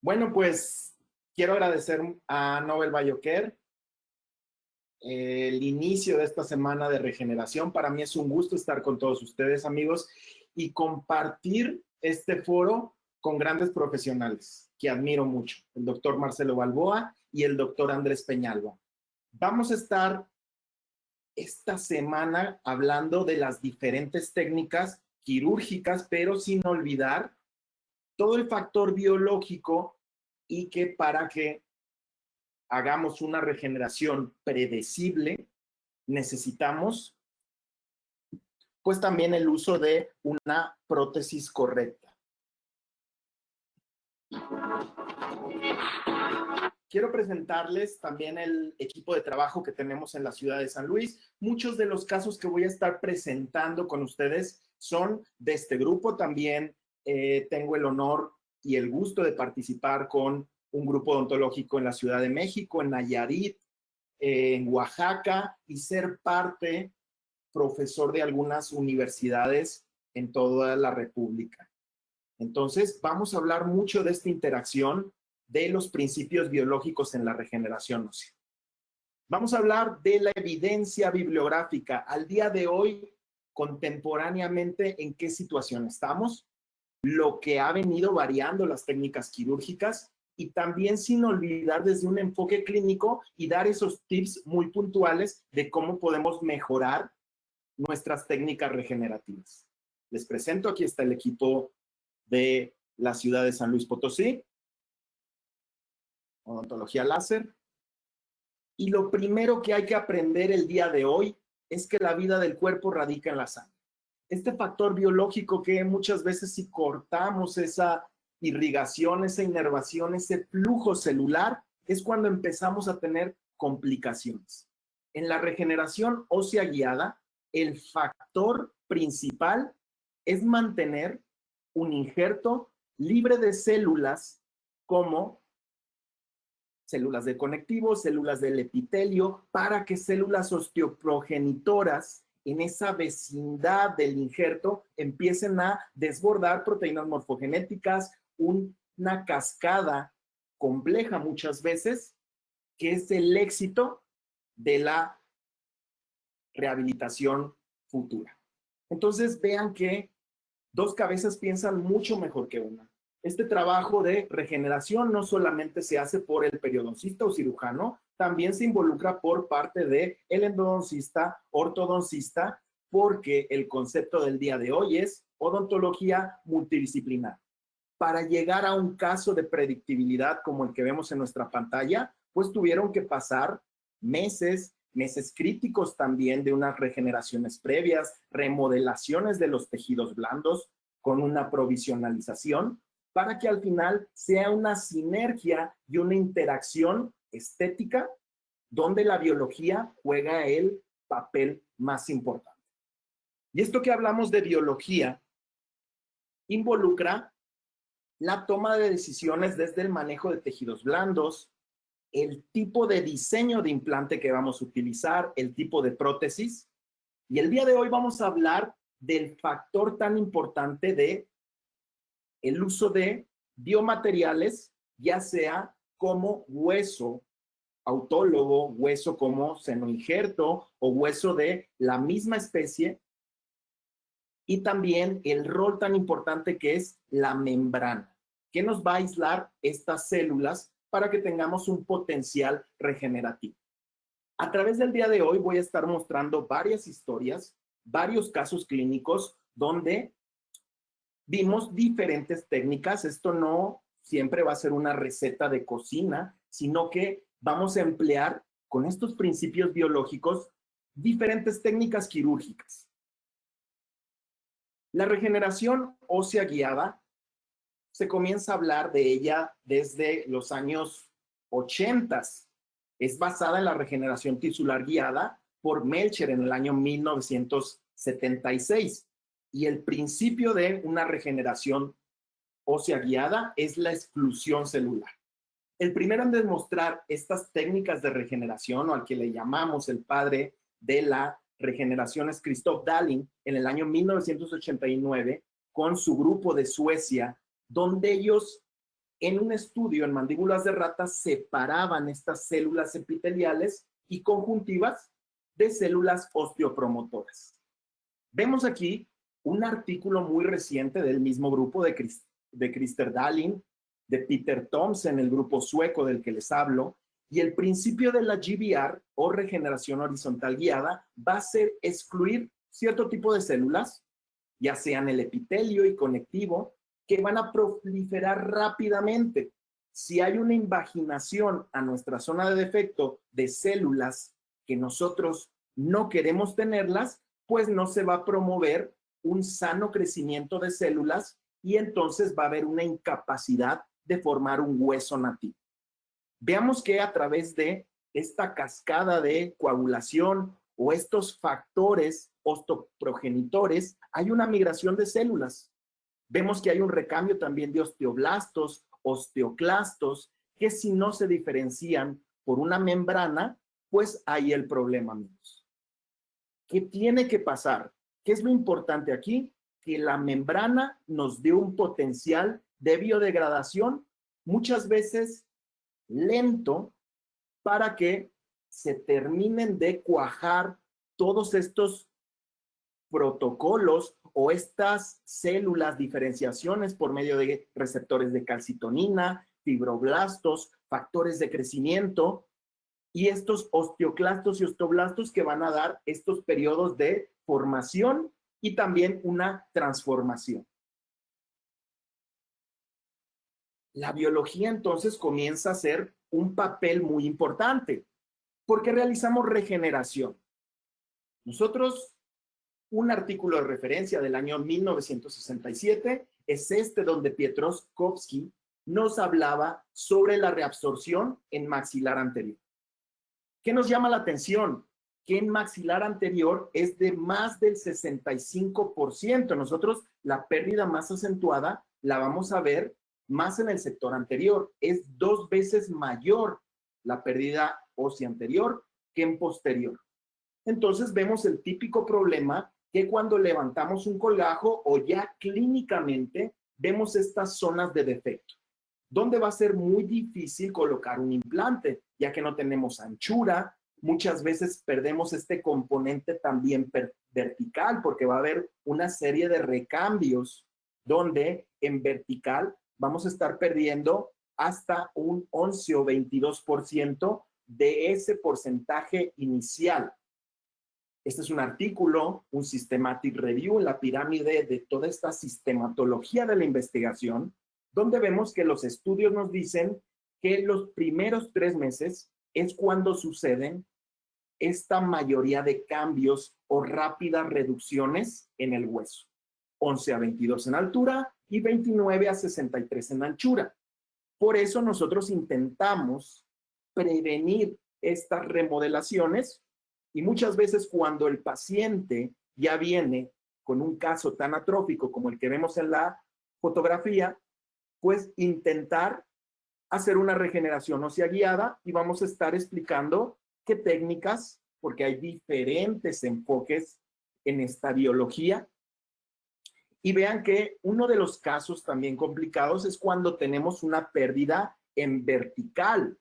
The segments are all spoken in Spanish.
Bueno, pues quiero agradecer a Nobel Biocare el inicio de esta semana de regeneración. Para mí es un gusto estar con todos ustedes, amigos, y compartir este foro con grandes profesionales que admiro mucho, el doctor Marcelo Balboa y el doctor Andrés Peñalba. Vamos a estar esta semana hablando de las diferentes técnicas quirúrgicas, pero sin olvidar todo el factor biológico y que para que hagamos una regeneración predecible, necesitamos pues también el uso de una prótesis correcta. Quiero presentarles también el equipo de trabajo que tenemos en la ciudad de San Luis. Muchos de los casos que voy a estar presentando con ustedes son de este grupo. También tengo el honor y el gusto de participar con un grupo odontológico en la Ciudad de México, en Nayarit, en Oaxaca, y ser parte, profesor de algunas universidades en toda la República. Entonces, vamos a hablar mucho de esta interacción de los principios biológicos en la regeneración ósea. Vamos a hablar de la evidencia bibliográfica. Al día de hoy, contemporáneamente, ¿en qué situación estamos? Lo que ha venido variando las técnicas quirúrgicas y también sin olvidar desde un enfoque clínico y dar esos tips muy puntuales de cómo podemos mejorar nuestras técnicas regenerativas. Les presento, aquí está el equipo de la ciudad de San Luis Potosí, odontología láser. Y lo primero que hay que aprender el día de hoy es que la vida del cuerpo radica en la sangre. Este factor biológico que muchas veces si cortamos esa irrigación, esa inervación, ese flujo celular, es cuando empezamos a tener complicaciones. En la regeneración ósea guiada, el factor principal es mantener un injerto libre de células como células de conectivo, células del epitelio, para que células osteoprogenitoras en esa vecindad del injerto empiecen a desbordar proteínas morfogenéticas, una cascada compleja muchas veces, que es el éxito de la rehabilitación futura. Entonces vean que dos cabezas piensan mucho mejor que una. Este trabajo de regeneración no solamente se hace por el periodoncista o cirujano, también se involucra por parte del endodoncista, ortodoncista, porque el concepto del día de hoy es odontología multidisciplinar. Para llegar a un caso de predictibilidad como el que vemos en nuestra pantalla, pues tuvieron que pasar meses críticos también de unas regeneraciones previas, remodelaciones de los tejidos blandos con una provisionalización, para que al final sea una sinergia y una interacción estética donde la biología juega el papel más importante. Y esto que hablamos de biología involucra la toma de decisiones desde el manejo de tejidos blandos, el tipo de diseño de implante que vamos a utilizar, el tipo de prótesis. Y el día de hoy vamos a hablar del factor tan importante de el uso de biomateriales, ya sea como hueso autólogo, hueso como senoinjerto o hueso de la misma especie, y también el rol tan importante que es la membrana, que nos va a aislar estas células para que tengamos un potencial regenerativo. A través del día de hoy voy a estar mostrando varias historias, varios casos clínicos donde vimos diferentes técnicas. Esto no siempre va a ser una receta de cocina, sino que vamos a emplear con estos principios biológicos diferentes técnicas quirúrgicas. La regeneración ósea guiada se comienza a hablar de ella desde los años 80. Es basada en la regeneración tisular guiada por Melcher en el año 1976. Y el principio de una regeneración ósea guiada es la exclusión celular. El primero en demostrar estas técnicas de regeneración, o al que le llamamos el padre de la regeneración, es Christoph Dahlin en el año 1989 con su grupo de Suecia, donde ellos en un estudio en mandíbulas de ratas separaban estas células epiteliales y conjuntivas de células osteopromotoras. Vemos aquí un artículo muy reciente del mismo grupo de Christer Dahlin, de Peter Thomsen, el grupo sueco del que les hablo, y el principio de la GBR o regeneración horizontal guiada va a ser excluir cierto tipo de células, ya sean el epitelio y conectivo, que van a proliferar rápidamente. Si hay una invaginación a nuestra zona de defecto de células que nosotros no queremos tenerlas, pues no se va a promover un sano crecimiento de células y entonces va a haber una incapacidad de formar un hueso nativo. Veamos que a través de esta cascada de coagulación o estos factores osteoprogenitores hay una migración de células. Vemos que hay un recambio también de osteoblastos, osteoclastos, que si no se diferencian por una membrana, pues hay el problema, amigos. ¿Qué tiene que pasar? ¿Qué es lo importante aquí? Que la membrana nos dé un potencial de biodegradación muchas veces lento para que se terminen de cuajar todos estos protocolos o estas células diferenciaciones por medio de receptores de calcitonina, fibroblastos, factores de crecimiento y estos osteoclastos y osteoblastos que van a dar estos periodos de formación y también una transformación. La biología entonces comienza a ser un papel muy importante porque realizamos regeneración. Nosotros, un artículo de referencia del año 1967 es este donde Piotrowski nos hablaba sobre la reabsorción en maxilar anterior. ¿Qué nos llama la atención? Que en maxilar anterior es de más del 65%. Nosotros la pérdida más acentuada la vamos a ver más en el sector anterior. Es 2 veces mayor la pérdida ósea anterior que en posterior. Entonces vemos el típico problema que cuando levantamos un colgajo o ya clínicamente vemos estas zonas de defecto, donde va a ser muy difícil colocar un implante, ya que no tenemos anchura. Muchas veces perdemos este componente también vertical, porque va a haber una serie de recambios donde en vertical vamos a estar perdiendo hasta un 11 o 22% de ese porcentaje inicial. Este es un artículo, un systematic review, la pirámide de toda esta sistematología de la investigación, donde vemos que los estudios nos dicen que los primeros 3 meses es cuando suceden esta mayoría de cambios o rápidas reducciones en el hueso. 11 a 22 en altura y 29 a 63 en anchura. Por eso nosotros intentamos prevenir estas remodelaciones y muchas veces cuando el paciente ya viene con un caso tan atrófico como el que vemos en la fotografía, pues intentar hacer una regeneración ósea guiada y vamos a estar explicando qué técnicas, porque hay diferentes enfoques en esta biología. Y vean que uno de los casos también complicados es cuando tenemos una pérdida en vertical.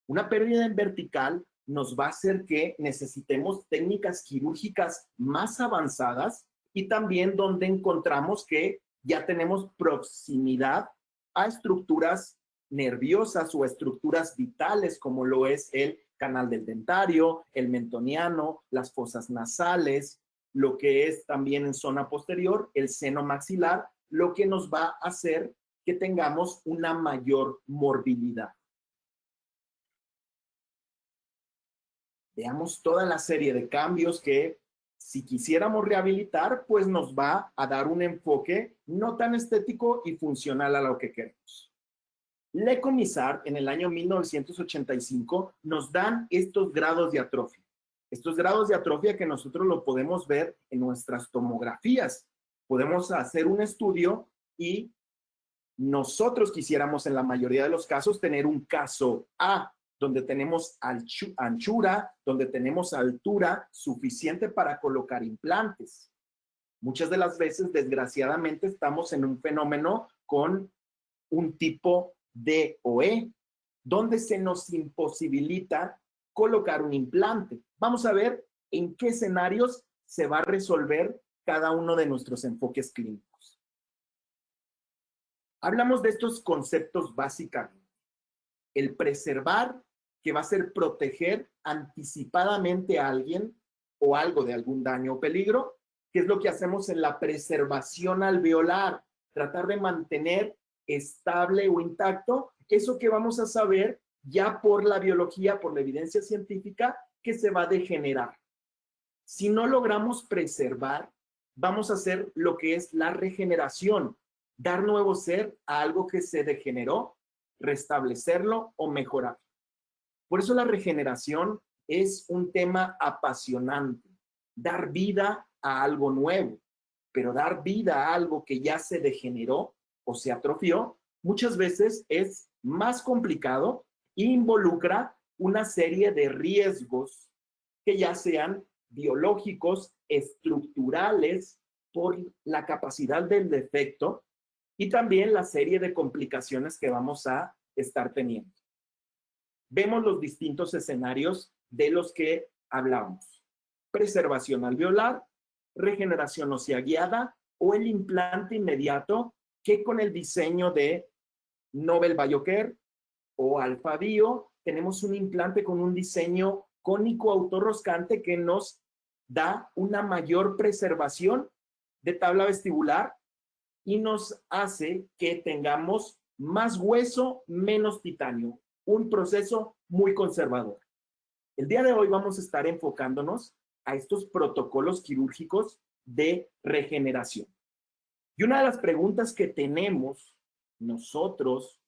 Una pérdida en vertical nos va a hacer que necesitemos técnicas quirúrgicas más avanzadas y también donde encontramos que ya tenemos proximidad a estructuras nerviosas o estructuras vitales como lo es el canal del dentario, el mentoniano, las fosas nasales, lo que es también en zona posterior, el seno maxilar, lo que nos va a hacer que tengamos una mayor morbilidad. Veamos toda la serie de cambios que si quisiéramos rehabilitar, pues nos va a dar un enfoque no tan estético y funcional a lo que queremos. Le Comisar en el año 1985 nos dan estos grados de atrofia. Estos grados de atrofia que nosotros lo podemos ver en nuestras tomografías. Podemos hacer un estudio y nosotros quisiéramos en la mayoría de los casos tener un caso A, donde tenemos anchura, donde tenemos altura suficiente para colocar implantes. Muchas de las veces, desgraciadamente, estamos en un fenómeno con un tipo D o E, donde se nos imposibilita colocar un implante. Vamos a ver en qué escenarios se va a resolver cada uno de nuestros enfoques clínicos. Hablamos de estos conceptos básicamente. El preservar, que va a ser proteger anticipadamente a alguien o algo de algún daño o peligro, que es lo que hacemos en la preservación alveolar, tratar de mantener estable o intacto eso que vamos a saber ya por la biología, por la evidencia científica, que se va a degenerar. Si no logramos preservar, vamos a hacer lo que es la regeneración, dar nuevo ser a algo que se degeneró, restablecerlo o mejorar. Por eso la regeneración es un tema apasionante, dar vida a algo nuevo, pero dar vida a algo que ya se degeneró o se atrofió, muchas veces es más complicado e involucra una serie de riesgos que ya sean biológicos, estructurales, por la capacidad del defecto y también la serie de complicaciones que vamos a estar teniendo. Vemos los distintos escenarios de los que hablábamos. Preservación alveolar, regeneración ósea guiada o el implante inmediato que con el diseño de Nobel Biocare o Alpha Bio tenemos un implante con un diseño cónico autorroscante que nos da una mayor preservación de tabla vestibular y nos hace que tengamos más hueso, menos titanio. Un proceso muy conservador. El día de hoy vamos a estar enfocándonos a estos protocolos quirúrgicos de regeneración. Y una de las preguntas que tenemos nosotros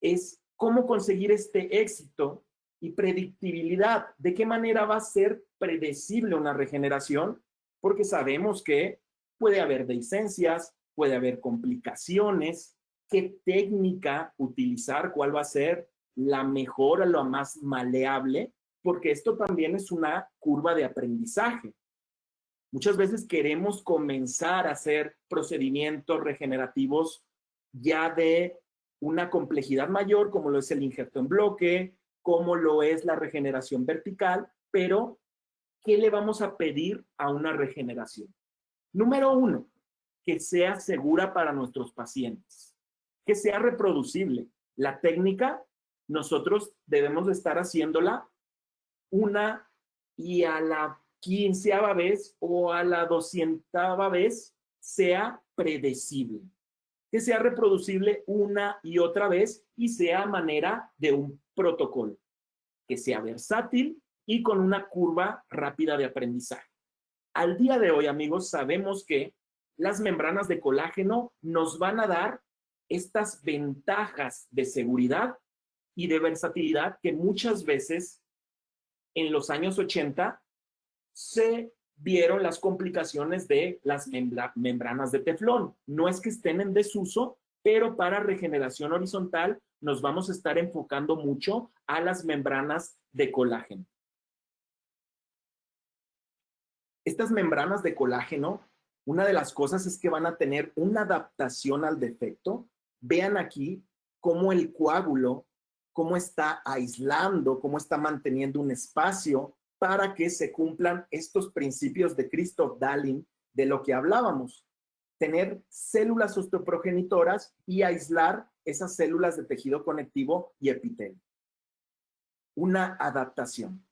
es cómo conseguir este éxito y predictibilidad. ¿De qué manera va a ser predecible una regeneración? Porque sabemos que puede haber dehiscencias, puede haber complicaciones. ¿Qué técnica utilizar? ¿Cuál va a ser la mejor o la más maleable? Porque esto también es una curva de aprendizaje. Muchas veces queremos comenzar a hacer procedimientos regenerativos ya de una complejidad mayor, como lo es el injerto en bloque, como lo es la regeneración vertical, pero ¿qué le vamos a pedir a una regeneración? Número uno, que sea segura para nuestros pacientes, que sea reproducible. La técnica, nosotros debemos de estar haciéndola una y a la 15ª vez o a la 200ª vez sea predecible, que sea reproducible una y otra vez y sea a manera de un protocolo, que sea versátil y con una curva rápida de aprendizaje. Al día de hoy, amigos, sabemos que las membranas de colágeno nos van a dar estas ventajas de seguridad y de versatilidad que muchas veces en los años 80 se vieron las complicaciones de las membranas de teflón. No es que estén en desuso, pero para regeneración horizontal nos vamos a estar enfocando mucho a las membranas de colágeno. Estas membranas de colágeno, una de las cosas es que van a tener una adaptación al defecto. Vean aquí cómo el coágulo, cómo está aislando, cómo está manteniendo un espacio para que se cumplan estos principios de Christoph Dahlin de lo que hablábamos. Tener células osteoprogenitoras y aislar esas células de tejido conectivo y epitelio. Una adaptación.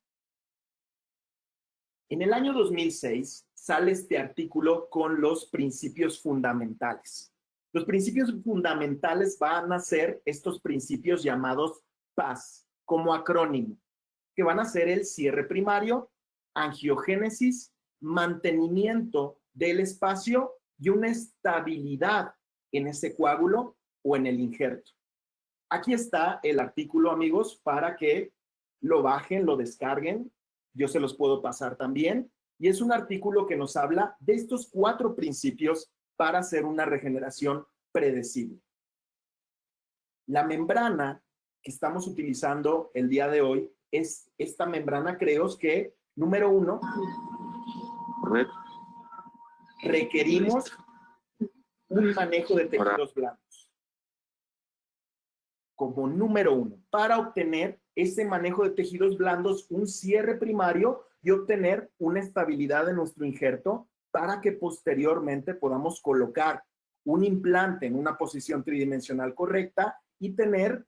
En el año 2006 sale este artículo con los principios fundamentales. Los principios fundamentales van a ser estos principios llamados PAS, como acrónimo, que van a ser el cierre primario, angiogénesis, mantenimiento del espacio y una estabilidad en ese coágulo o en el injerto. Aquí está el artículo, amigos, para que lo bajen, lo descarguen. Yo se los puedo pasar también. Y es un artículo que nos habla de estos 4 principios para hacer una regeneración predecible. La membrana que estamos utilizando el día de hoy es esta membrana Creos que, número 1, requerimos un manejo de tejidos blandos. como número uno para obtener ese manejo de tejidos blandos, un cierre primario y obtener una estabilidad de nuestro injerto para que posteriormente podamos colocar un implante en una posición tridimensional correcta y tener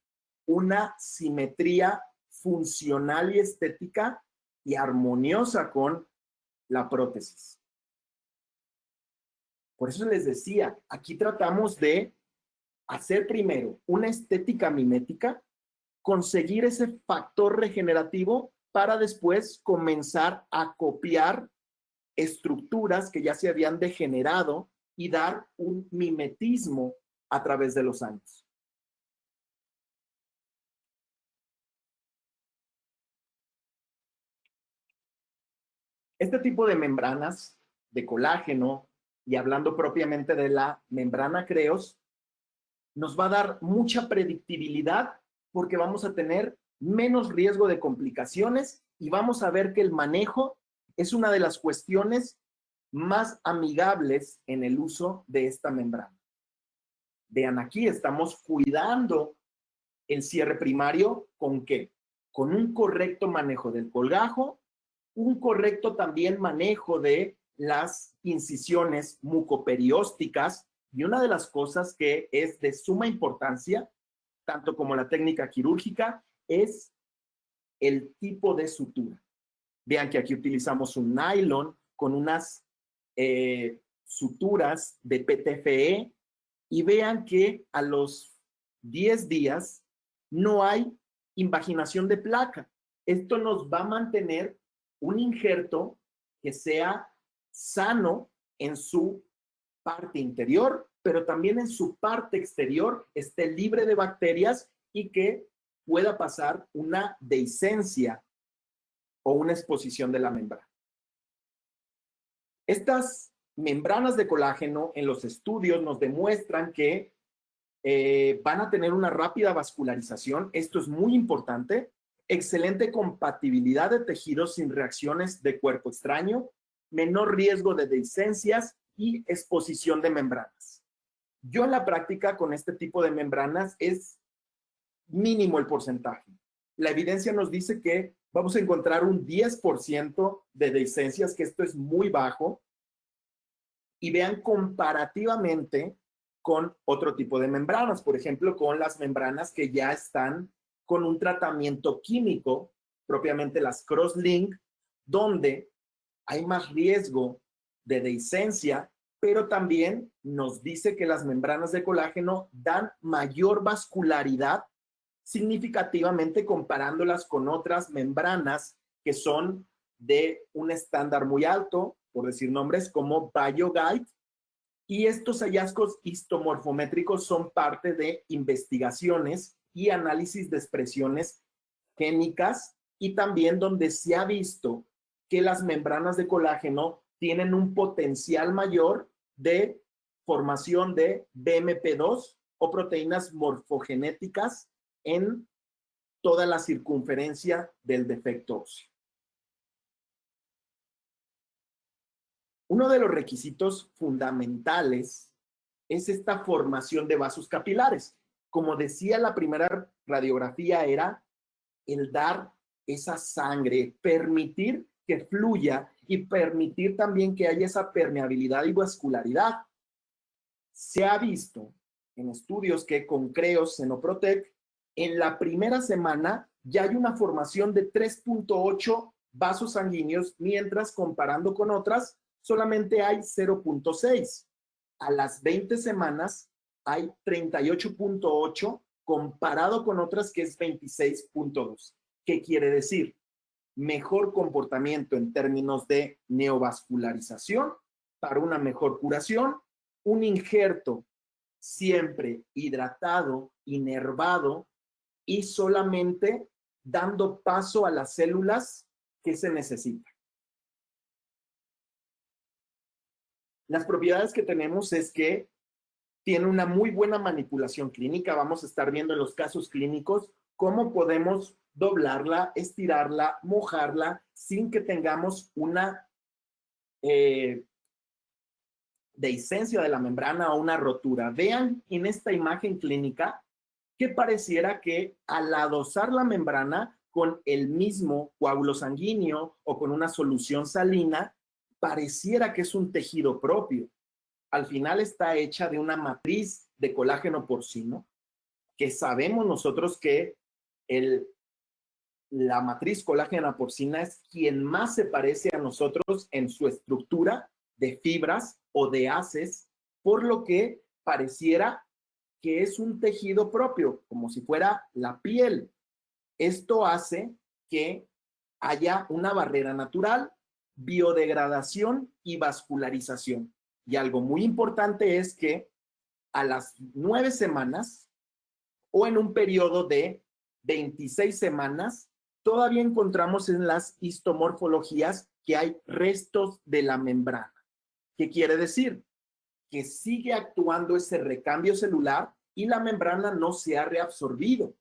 una simetría funcional y estética y armoniosa con la prótesis. Por eso les decía, aquí tratamos de hacer primero una estética mimética, conseguir ese factor regenerativo para después comenzar a copiar estructuras que ya se habían degenerado y dar un mimetismo a través de los años. Este tipo de membranas de colágeno, y hablando propiamente de la membrana Creos, nos va a dar mucha predictibilidad porque vamos a tener menos riesgo de complicaciones y vamos a ver que el manejo es una de las cuestiones más amigables en el uso de esta membrana. Vean aquí, estamos cuidando el cierre primario, ¿con qué? Con un correcto manejo del colgajo, un correcto también manejo de las incisiones mucoperiósticas y una de las cosas que es de suma importancia, tanto como la técnica quirúrgica, es el tipo de sutura. Vean que aquí utilizamos un nylon con unas suturas de PTFE y vean que a los 10 días no hay invaginación de placa. Esto nos va a mantener un injerto que sea sano en su parte interior, pero también en su parte exterior esté libre de bacterias y que pueda pasar una dehiscencia o una exposición de la membrana. Estas membranas de colágeno en los estudios nos demuestran que van a tener una rápida vascularización. Esto es muy importante. Excelente compatibilidad de tejidos sin reacciones de cuerpo extraño, menor riesgo de dehiscencias y exposición de membranas. Yo en la práctica con este tipo de membranas es mínimo el porcentaje. La evidencia nos dice que vamos a encontrar un 10% de dehiscencias, que esto es muy bajo. Y vean comparativamente con otro tipo de membranas, por ejemplo, con las membranas que ya están con un tratamiento químico, propiamente las crosslink, donde hay más riesgo de dehiscencia, pero también nos dice que las membranas de colágeno dan mayor vascularidad significativamente comparándolas con otras membranas que son de un estándar muy alto, por decir nombres como BioGuide, y estos hallazgos histomorfométricos son parte de investigaciones y análisis de expresiones génicas y también donde se ha visto que las membranas de colágeno tienen un potencial mayor de formación de BMP2 o proteínas morfogenéticas en toda la circunferencia del defecto óseo. Uno de los requisitos fundamentales es esta formación de vasos capilares. Como decía, la primera radiografía era el dar esa sangre, permitir que fluya y permitir también que haya esa permeabilidad y vascularidad. Se ha visto en estudios que con Creos Xenoprotec, en la primera semana ya hay una formación de 3.8 vasos sanguíneos, mientras comparando con otras, solamente hay 0.6. A las 20 semanas hay 38.8 comparado con otras que es 26.2. ¿Qué quiere decir? Mejor comportamiento en términos de neovascularización para una mejor curación, un injerto siempre hidratado, inervado y solamente dando paso a las células que se necesitan. Las propiedades que tenemos es que tiene una muy buena manipulación clínica. Vamos a estar viendo en los casos clínicos cómo podemos doblarla, estirarla, mojarla sin que tengamos una dehiscencia de la membrana o una rotura. Vean en esta imagen clínica que pareciera que al adosar la membrana con el mismo coágulo sanguíneo o con una solución salina, pareciera que es un tejido propio. Al final está hecha de una matriz de colágeno porcino, que sabemos nosotros que la matriz colágena porcina es quien más se parece a nosotros en su estructura de fibras o de haces, por lo que pareciera que es un tejido propio, como si fuera la piel. Esto hace que haya una barrera natural, biodegradación y vascularización. Y algo muy importante es que a las 9 semanas o en un periodo de 26 semanas, todavía encontramos en las histomorfologías que hay restos de la membrana. ¿Qué quiere decir? Que sigue actuando ese recambio celular y la membrana no se ha reabsorbido.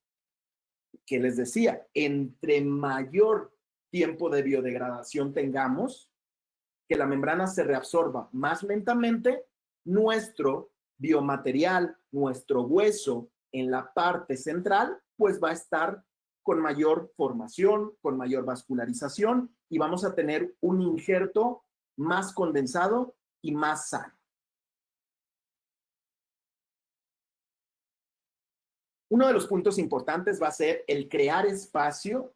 Que les decía, entre mayor tiempo de biodegradación tengamos, que la membrana se reabsorba más lentamente, nuestro biomaterial, nuestro hueso en la parte central, pues va a estar con mayor formación, con mayor vascularización y vamos a tener un injerto más condensado y más sano. Uno de los puntos importantes va a ser el crear espacio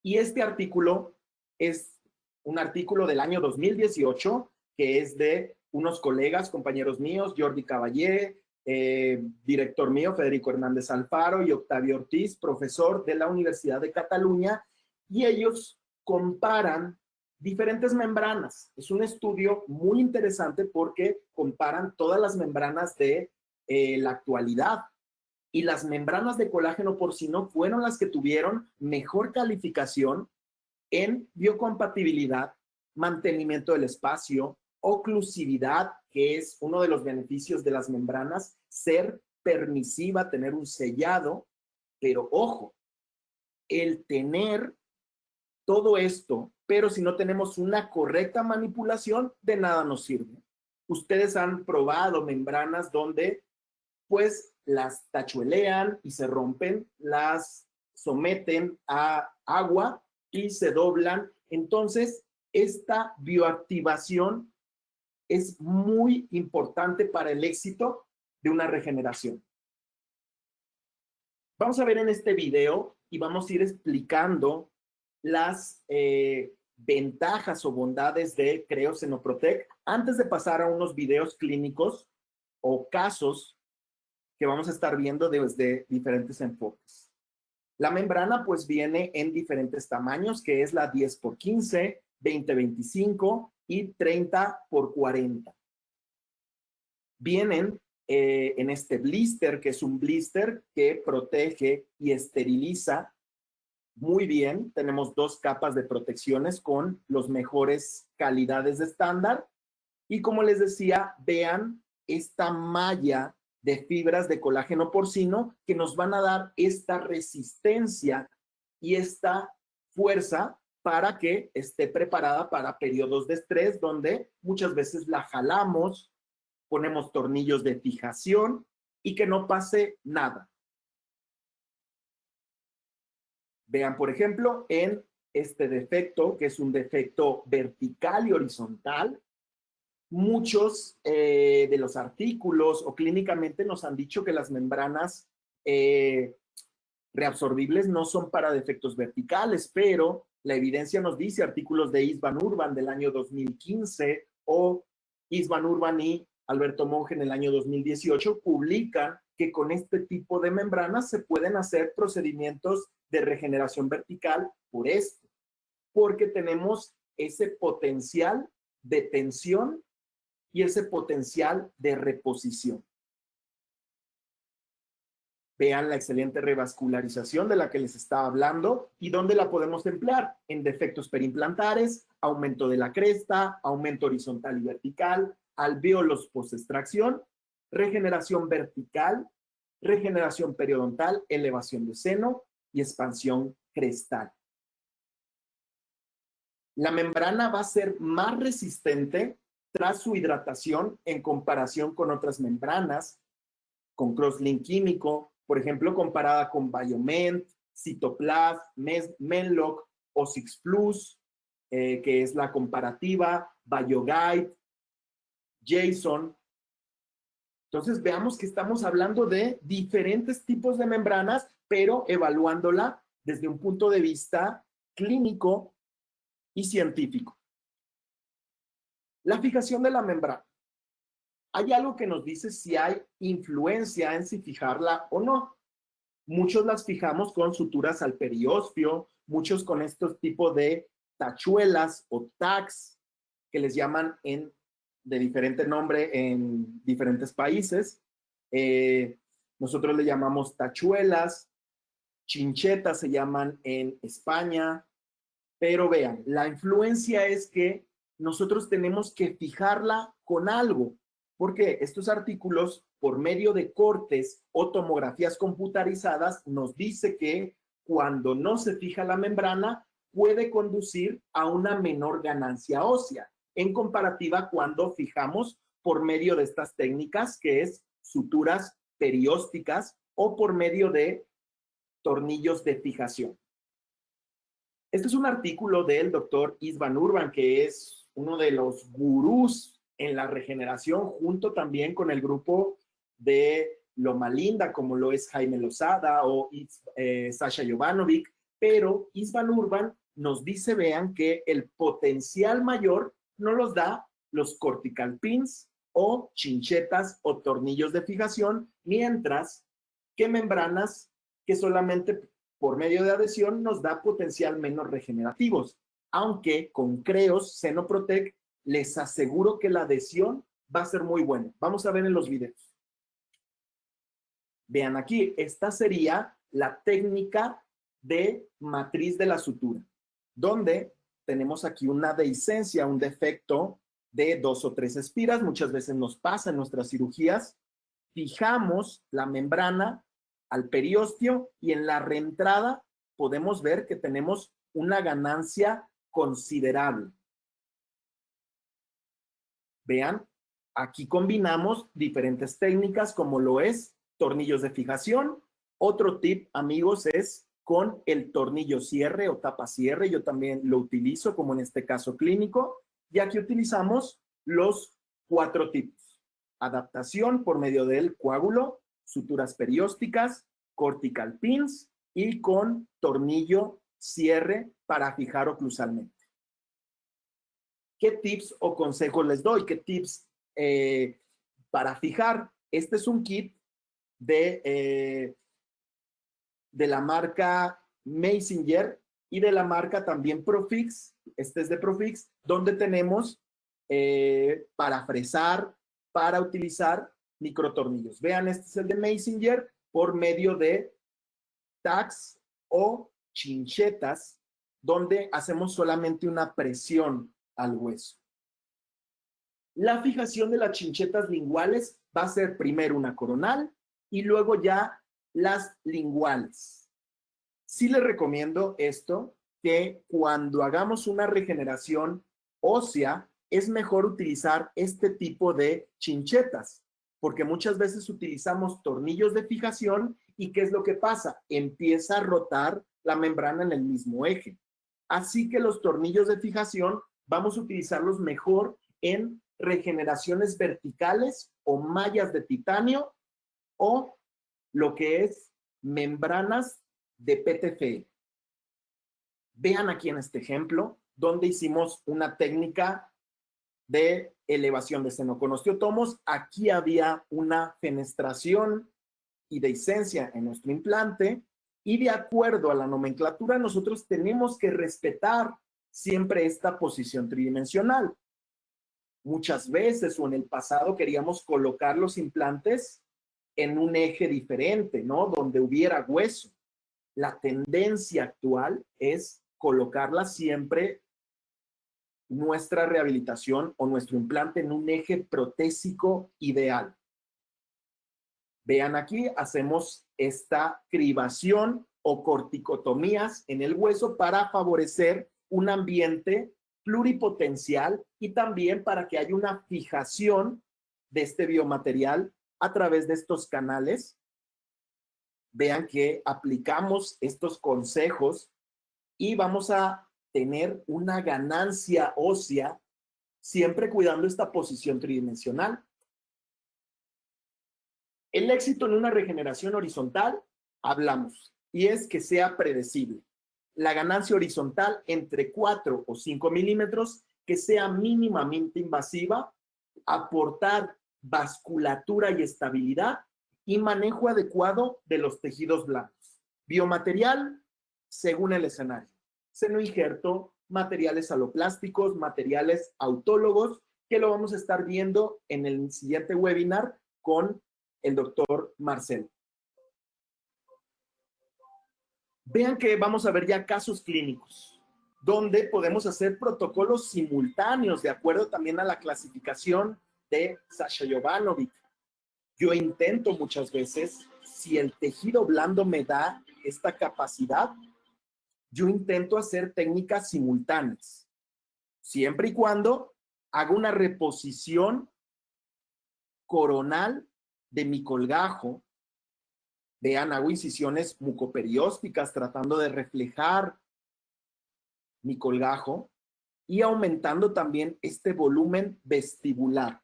y este artículo es un artículo del año 2018 que es de unos colegas, compañeros míos, Jordi Caballé, director mío, Federico Hernández Alfaro y Octavio Ortiz, profesor de la Universidad de Cataluña, y ellos comparan diferentes membranas. Es un estudio muy interesante porque comparan todas las membranas de la actualidad. Y las membranas de colágeno porcino fueron las que tuvieron mejor calificación en biocompatibilidad, mantenimiento del espacio, oclusividad, que es uno de los beneficios de las membranas, ser permisiva, tener un sellado, pero ojo, el tener todo esto, pero si no tenemos una correcta manipulación, de nada nos sirve. Ustedes han probado membranas donde pues las tachuelean y se rompen, las someten a agua y se doblan. Entonces, esta bioactivación es muy importante para el éxito de una regeneración. Vamos a ver en este video y vamos a ir explicando las ventajas o bondades de Creosenoprotec antes de pasar a unos videos clínicos o casos que vamos a estar viendo desde diferentes enfoques. La membrana pues viene en diferentes tamaños, que es la 10x15, 20x25 y 30x40. Vienen en este blister, que es un blister que protege y esteriliza muy bien. Tenemos 2 capas de protecciones con los mejores calidades de estándar. Y como les decía, vean esta malla de fibras de colágeno porcino que nos van a dar esta resistencia y esta fuerza para que esté preparada para periodos de estrés donde muchas veces la jalamos, ponemos tornillos de fijación y que no pase nada. Vean, por ejemplo, en este defecto, que es un defecto vertical y horizontal, muchos de los artículos o clínicamente nos han dicho que las membranas reabsorbibles no son para defectos verticales, pero la evidencia nos dice, artículos de István Urban del año 2015 o István Urban y Alberto Monge en el año 2018 publican que con este tipo de membranas se pueden hacer procedimientos de regeneración vertical por esto, porque tenemos ese potencial de tensión y ese potencial de reposición. Vean la excelente revascularización de la que les estaba hablando y dónde la podemos emplear en defectos perimplantares, aumento de la cresta, aumento horizontal y vertical, alvéolos post-extracción, regeneración vertical, regeneración periodontal, elevación de seno y expansión crestal. La membrana va a ser más resistente tras su hidratación en comparación con otras membranas, con crosslink químico, por ejemplo, comparada con Bioment, Cytoplas, Menlock o Six Plus, que es la comparativa, BioGuide, JSON. Entonces, veamos que estamos hablando de diferentes tipos de membranas, pero evaluándola desde un punto de vista clínico y científico. La fijación de la membrana. Hay algo que nos dice si hay influencia en si fijarla o no. Muchos las fijamos con suturas al periósteo, muchos con estos tipos de tachuelas o tags, que les llaman de diferente nombre en diferentes países. Nosotros le llamamos tachuelas, chinchetas se llaman en España, pero vean, la influencia es que nosotros tenemos que fijarla con algo, porque estos artículos, por medio de cortes o tomografías computarizadas, nos dice que cuando no se fija la membrana, puede conducir a una menor ganancia ósea, en comparativa cuando fijamos por medio de estas técnicas, que es suturas periósticas o por medio de tornillos de fijación. Este es un artículo del doctor István Urban, que es uno de los gurús en la regeneración, junto también con el grupo de Loma Linda, como lo es Jaime Lozada o Sasha Jovanovic, pero István Urban nos dice, vean, que el potencial mayor no los da los cortical pins o chinchetas o tornillos de fijación, mientras que membranas que solamente por medio de adhesión nos da potencial menos regenerativos, aunque con Creos Xenoprotec les aseguro que la adhesión va a ser muy buena. Vamos a ver en los videos. Vean aquí, esta sería la técnica de matriz de la sutura, donde tenemos aquí una dehiscencia, un defecto de 2 o 3 espiras. Muchas veces nos pasa en nuestras cirugías. Fijamos la membrana al periósteo y en la reentrada podemos ver que tenemos una ganancia considerable. Vean, aquí combinamos diferentes técnicas como lo es tornillos de fijación. Otro tip, amigos, es con el tornillo cierre o tapa cierre. Yo también lo utilizo como en este caso clínico. Y aquí utilizamos los 4 tipos. Adaptación por medio del coágulo, suturas periósticas, cortical pins y con tornillo cierre para fijar oclusalmente. ¿Qué tips o consejos les doy? ¿Qué tips para fijar? Este es un kit de la marca Mazinger y de la marca también Profix. Este es de Profix, donde tenemos para fresar, para utilizar microtornillos. Vean, este es el de Mazinger por medio de tags o chinchetas, donde hacemos solamente una presión al hueso. La fijación de las chinchetas linguales va a ser primero una coronal y luego ya las linguales. Sí les recomiendo esto, que cuando hagamos una regeneración ósea, es mejor utilizar este tipo de chinchetas, porque muchas veces utilizamos tornillos de fijación y ¿qué es lo que pasa? Empieza a rotar la membrana en el mismo eje. Así que los tornillos de fijación vamos a utilizarlos mejor en regeneraciones verticales o mallas de titanio o lo que es membranas de PTFE. Vean aquí en este ejemplo donde hicimos una técnica de elevación de seno con osteotomos. Aquí había una fenestración y dehiscencia en nuestro implante y de acuerdo a la nomenclatura nosotros tenemos que respetar siempre esta posición tridimensional. Muchas veces o en el pasado queríamos colocar los implantes en un eje diferente, ¿no? Donde hubiera hueso. La tendencia actual es colocarla siempre nuestra rehabilitación o nuestro implante en un eje protésico ideal. Vean aquí, hacemos esta cribación o corticotomías en el hueso para favorecer un ambiente pluripotencial y también para que haya una fijación de este biomaterial a través de estos canales Vean que aplicamos estos consejos y vamos a tener una ganancia ósea, siempre cuidando esta posición tridimensional. El éxito en una regeneración horizontal, hablamos, y es que sea predecible. La ganancia horizontal entre 4 o 5 milímetros, que sea mínimamente invasiva, aportar vasculatura y estabilidad y manejo adecuado de los tejidos blandos. Biomaterial, según el escenario. Seno injerto, materiales aloplásticos, materiales autólogos, que lo vamos a estar viendo en el siguiente webinar con el doctor Marcelo. Vean que vamos a ver ya casos clínicos, donde podemos hacer protocolos simultáneos, de acuerdo también a la clasificación de Sasha Jovanovic. Yo intento muchas veces, si el tejido blando me da esta capacidad, yo intento hacer técnicas simultáneas, siempre y cuando haga una reposición coronal de mi colgajo. Vean, hago incisiones mucoperiósticas tratando de reflejar mi colgajo y aumentando también este volumen vestibular.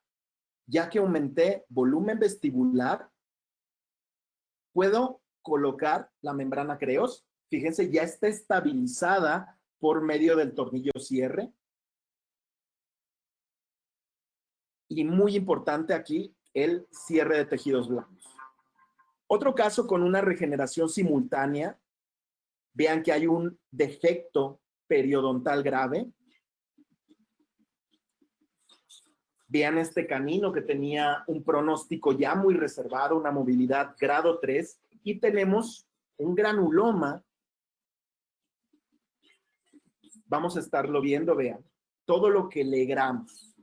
Ya que aumenté volumen vestibular, puedo colocar la membrana Creos. Fíjense, ya está estabilizada por medio del tornillo cierre. Y muy importante aquí, el cierre de tejidos blandos. Otro caso con una regeneración simultánea. Vean que hay un defecto periodontal grave. Vean este canino que tenía un pronóstico ya muy reservado, una movilidad grado 3, y tenemos un granuloma. Vamos a estarlo viendo, vean, todo lo que logramos.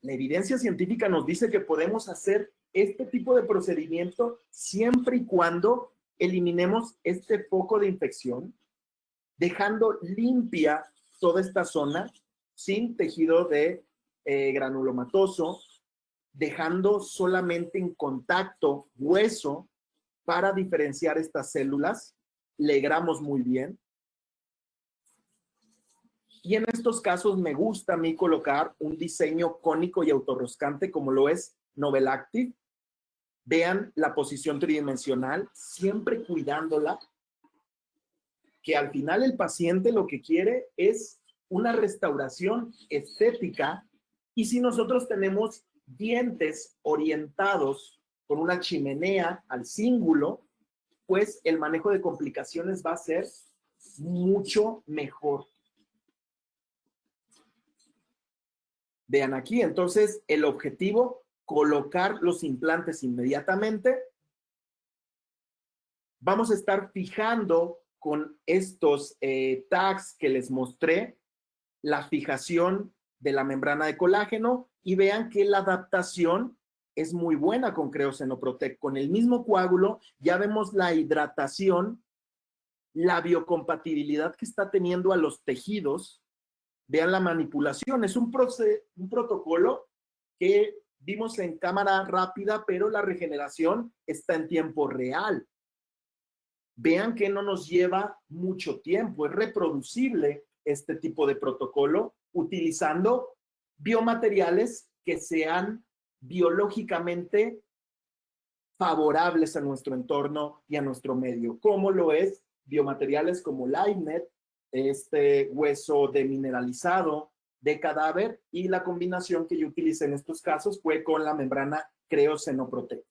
La evidencia científica nos dice que podemos hacer este tipo de procedimiento siempre y cuando eliminemos este foco de infección, dejando limpia toda esta zona sin tejido de granulomatoso, dejando solamente en contacto hueso para diferenciar estas células. Legramos muy bien. Y en estos casos me gusta a mí colocar un diseño cónico y autorroscante como lo es Novelactive. Vean la posición tridimensional, siempre cuidándola, que al final el paciente lo que quiere es una restauración estética. Y si nosotros tenemos dientes orientados con una chimenea al cíngulo, pues el manejo de complicaciones va a ser mucho mejor. Vean aquí, entonces, el objetivo, colocar los implantes inmediatamente. Vamos a estar fijando con estos tags que les mostré la fijación de la membrana de colágeno y vean que la adaptación es muy buena con Creosenoprotect. Con el mismo coágulo ya vemos la hidratación, la biocompatibilidad que está teniendo a los tejidos. Vean la manipulación, es un protocolo que vimos en cámara rápida, pero la regeneración está en tiempo real. Vean que no nos lleva mucho tiempo, es reproducible este tipo de protocolo utilizando biomateriales que sean biológicamente favorables a nuestro entorno y a nuestro medio, como lo es biomateriales como LiveNet, este hueso demineralizado de cadáver, y la combinación que yo utilicé en estos casos fue con la membrana Creosenoprotect.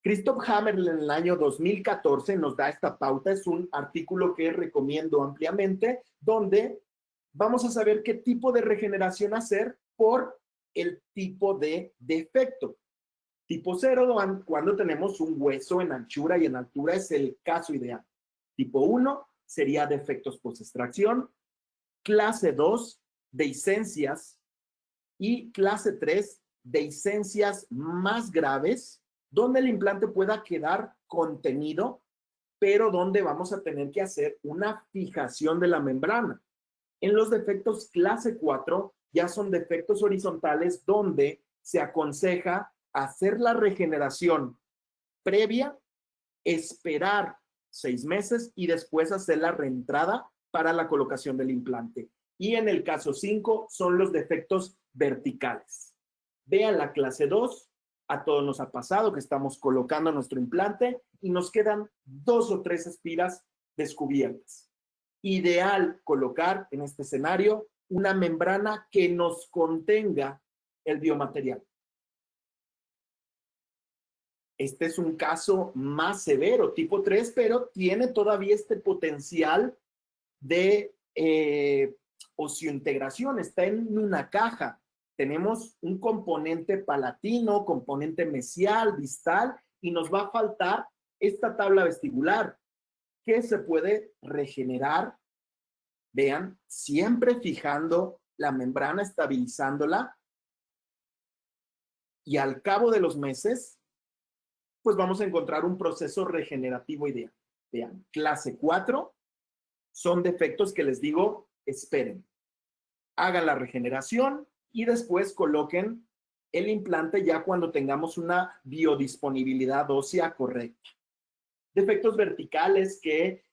Christoph Hammerl en el año 2014 nos da esta pauta, es un artículo que recomiendo ampliamente, donde vamos a saber qué tipo de regeneración hacer por el tipo de defecto. Tipo 0, cuando tenemos un hueso en anchura y en altura, es el caso ideal. Tipo 1 sería defectos post-extracción, clase 2, dehiscencias, y clase 3, dehiscencias más graves, donde el implante pueda quedar contenido, pero donde vamos a tener que hacer una fijación de la membrana. En los defectos clase 4 ya son defectos horizontales donde se aconseja hacer la regeneración previa esperar 6 meses y después hacer la reentrada para la colocación del implante. Y en el caso 5 son los defectos verticales. Vean la clase 2, a todos nos ha pasado que estamos colocando nuestro implante y nos quedan 2 o 3 espiras descubiertas. Ideal colocar en este escenario una membrana que nos contenga el biomaterial. Este es un caso más severo, tipo 3, pero tiene todavía este potencial de osseointegración. Está en una caja. Tenemos un componente palatino, componente mesial, distal, y nos va a faltar esta tabla vestibular que se puede regenerar. Vean, siempre fijando la membrana, estabilizándola, y al cabo de los meses, pues vamos a encontrar un proceso regenerativo ideal. Vean, clase 4 son defectos que les digo, esperen. Hagan la regeneración y después coloquen el implante ya cuando tengamos una biodisponibilidad ósea correcta. Defectos verticales que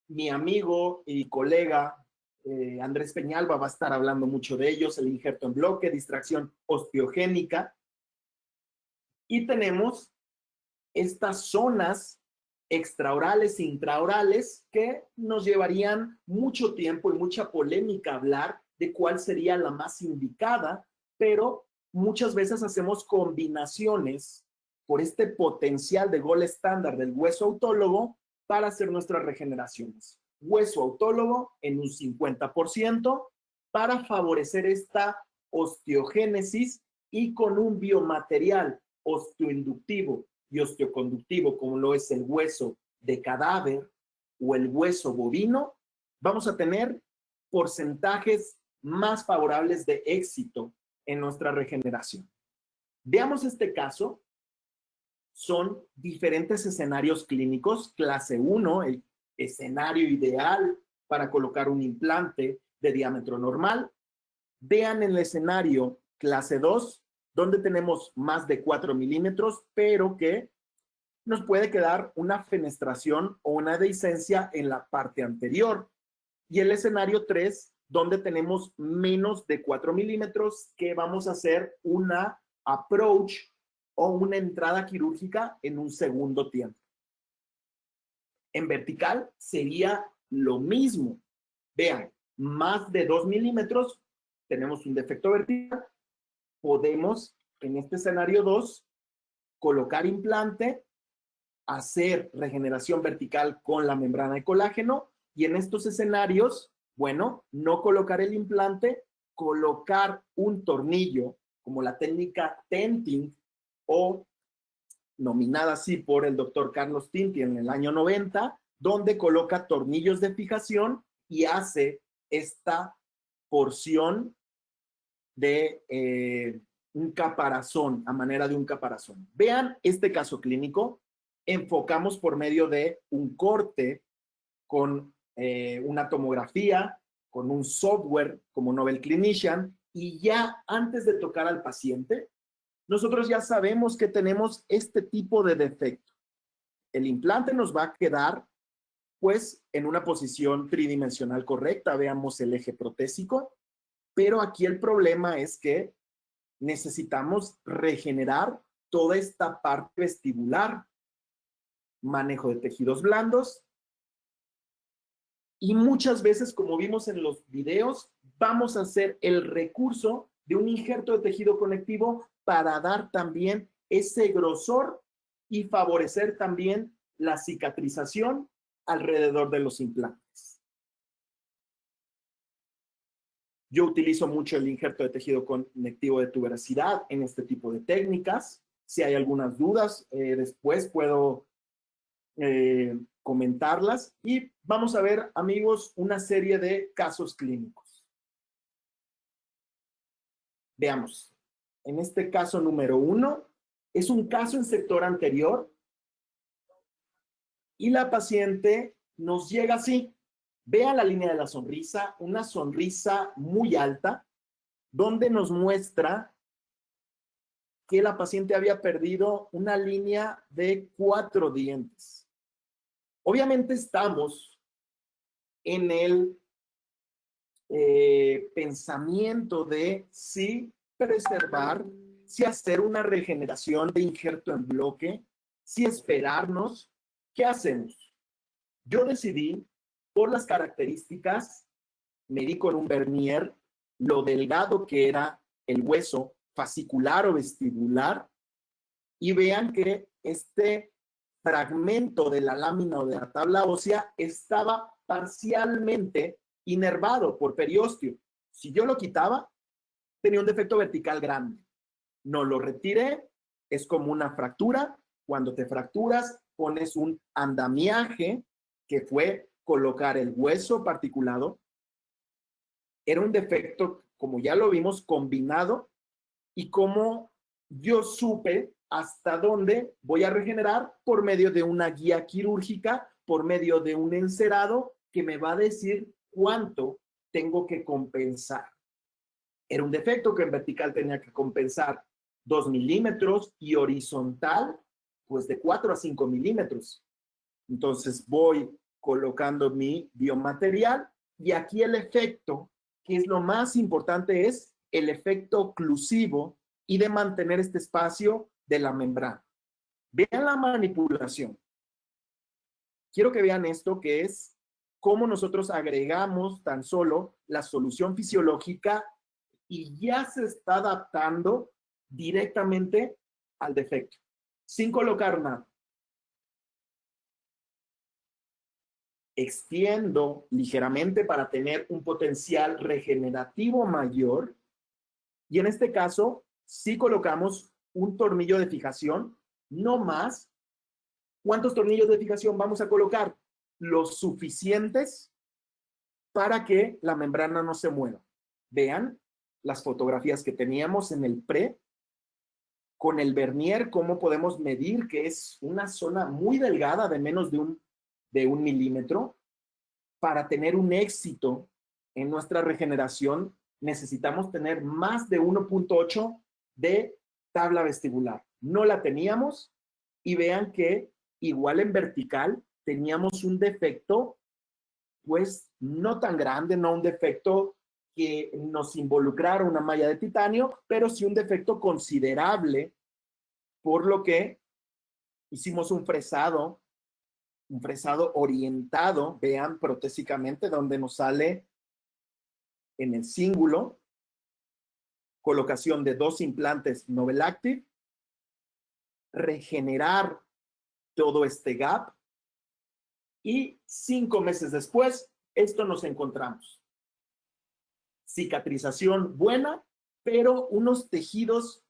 mi amigo y colega Andrés Peñalba va a estar hablando mucho de ellos, el injerto en bloque, distracción osteogénica. Y tenemos estas zonas extraorales e intraorales que nos llevarían mucho tiempo y mucha polémica hablar de cuál sería la más indicada, pero muchas veces hacemos combinaciones por este potencial de gol estándar del hueso autólogo para hacer nuestras regeneraciones. Hueso autólogo en un 50% para favorecer esta osteogénesis y con un biomaterial osteoinductivo y osteoconductivo, como lo es el hueso de cadáver o el hueso bovino, vamos a tener porcentajes más favorables de éxito en nuestra regeneración. Veamos este caso. Son diferentes escenarios clínicos. Clase 1, el escenario ideal para colocar un implante de diámetro normal. Vean el escenario clase 2, donde tenemos más de 4 milímetros, pero que nos puede quedar una fenestración o una dehiscencia en la parte anterior. Y el escenario 3, donde tenemos menos de 4 milímetros, que vamos a hacer una approach o una entrada quirúrgica en un segundo tiempo. En vertical sería lo mismo. Vean, más de 2 milímetros, tenemos un defecto vertical. Podemos, en este escenario 2, colocar implante, hacer regeneración vertical con la membrana de colágeno, y en estos escenarios, bueno, no colocar el implante, colocar un tornillo, como la técnica tenting, o nominada así por el doctor Carlos Tinti en el año 90, donde coloca tornillos de fijación y hace esta porción de un caparazón, a manera de un caparazón. Vean este caso clínico. Enfocamos por medio de un corte con una tomografía, con un software como Nobel Clinician, y ya antes de tocar al paciente, nosotros ya sabemos que tenemos este tipo de defecto. El implante nos va a quedar pues en una posición tridimensional correcta. Veamos el eje protésico, pero aquí el problema es que necesitamos regenerar toda esta parte vestibular, manejo de tejidos blandos, y muchas veces, como vimos en los videos, vamos a hacer el recurso de un injerto de tejido conectivo para dar también ese grosor y favorecer también la cicatrización alrededor de los implantes. Yo utilizo mucho el injerto de tejido conectivo de tuberosidad en este tipo de técnicas. Si hay algunas dudas, después puedo comentarlas. Y vamos a ver, amigos, una serie de casos clínicos. Veamos. En este caso número 1, es un caso en sector anterior y la paciente nos llega así. Vea la línea de la sonrisa, una sonrisa muy alta, donde nos muestra que la paciente había perdido una línea de 4 dientes. Obviamente estamos en el pensamiento de si preservar, si hacer una regeneración de injerto en bloque, si esperarnos. ¿Qué hacemos? Yo decidí, por las características, medí con un vernier lo delgado que era el hueso fascicular o vestibular, y vean que este fragmento de la lámina o de la tabla ósea estaba parcialmente inervado por periósteo. Si yo lo quitaba, tenía un defecto vertical grande. No lo retiré, es como una fractura. Cuando te fracturas, pones un andamiaje, que fue colocar el hueso particulado. Era un defecto, como ya lo vimos, combinado, y como yo supe hasta dónde voy a regenerar por medio de una guía quirúrgica, por medio de un encerado que me va a decir cuánto tengo que compensar. Era un defecto que en vertical tenía que compensar 2 milímetros y horizontal, pues de 4 a 5 milímetros. Entonces voy colocando mi biomaterial, y aquí el efecto, que es lo más importante, es el efecto oclusivo y de mantener este espacio de la membrana. Vean la manipulación. Quiero que vean esto, que es cómo nosotros agregamos tan solo la solución fisiológica y ya se está adaptando directamente al defecto, sin colocar nada. Extiendo ligeramente para tener un potencial regenerativo mayor, y en este caso sí colocamos un tornillo de fijación, no más. ¿Cuántos tornillos de fijación vamos a colocar? Los suficientes para que la membrana no se mueva. Vean las fotografías que teníamos en el pre, con el vernier, cómo podemos medir que es una zona muy delgada de menos de un milímetro. Para tener un éxito en nuestra regeneración, necesitamos tener más de 1.8 de tabla vestibular. No la teníamos, y vean que igual en vertical teníamos un defecto, pues no tan grande, no un defecto que nos involucrara una malla de titanio, pero sí un defecto considerable, por lo que hicimos un fresado orientado, vean protésicamente, donde nos sale en el cíngulo, colocación de 2 implantes Novel Active, regenerar todo este gap, y 5 meses después, esto nos encontramos. Cicatrización buena, pero unos tejidos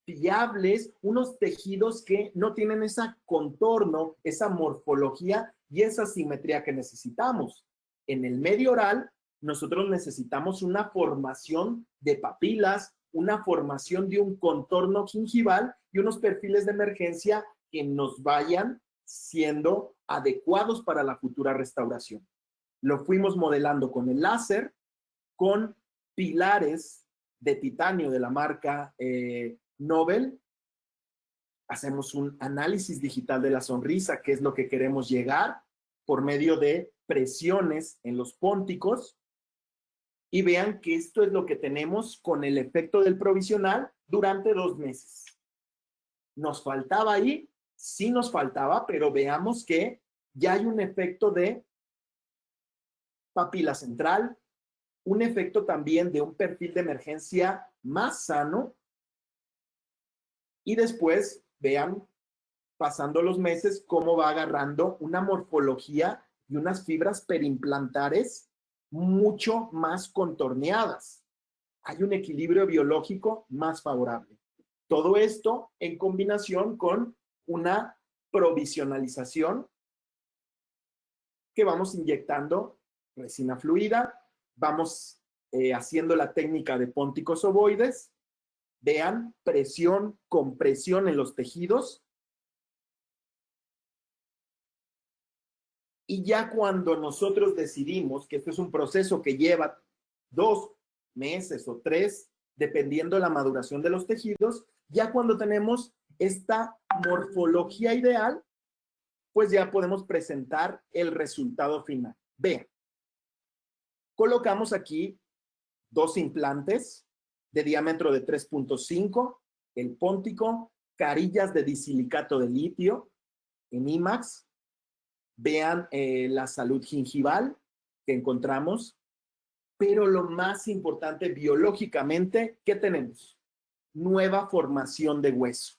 fiables, unos tejidos que no tienen ese contorno, esa morfología y esa simetría que necesitamos. En el medio oral, nosotros necesitamos una formación de papilas, una formación de un contorno gingival y unos perfiles de emergencia que nos vayan siendo adecuados para la futura restauración. Lo fuimos modelando con el láser, con pilares de titanio de la marca Nobel. Hacemos un análisis digital de la sonrisa, que es lo que queremos llegar, por medio de presiones en los pónticos, y vean que esto es lo que tenemos con el efecto del provisional durante 2 meses. ¿Nos faltaba ahí? Sí nos faltaba, pero veamos que ya hay un efecto de papila central, un efecto también de un perfil de emergencia más sano, y después vean, pasando los meses, cómo va agarrando una morfología y unas fibras perimplantares mucho más contorneadas. Hay un equilibrio biológico más favorable. Todo esto en combinación con una provisionalización, que vamos inyectando resina fluida, vamos haciendo la técnica de pónticos ovoides. Vean, presión, compresión en los tejidos. Y ya cuando nosotros decidimos que este es un proceso que lleva 2 meses o 3, dependiendo de la maduración de los tejidos, Ya cuando tenemos esta morfología ideal, pues ya podemos presentar el resultado final. Vean, colocamos aquí 2 implantes de diámetro de 3.5, el póntico, carillas de disilicato de litio en IMAX. Vean la salud gingival que encontramos, pero lo más importante biológicamente, ¿qué tenemos? Nueva formación de hueso.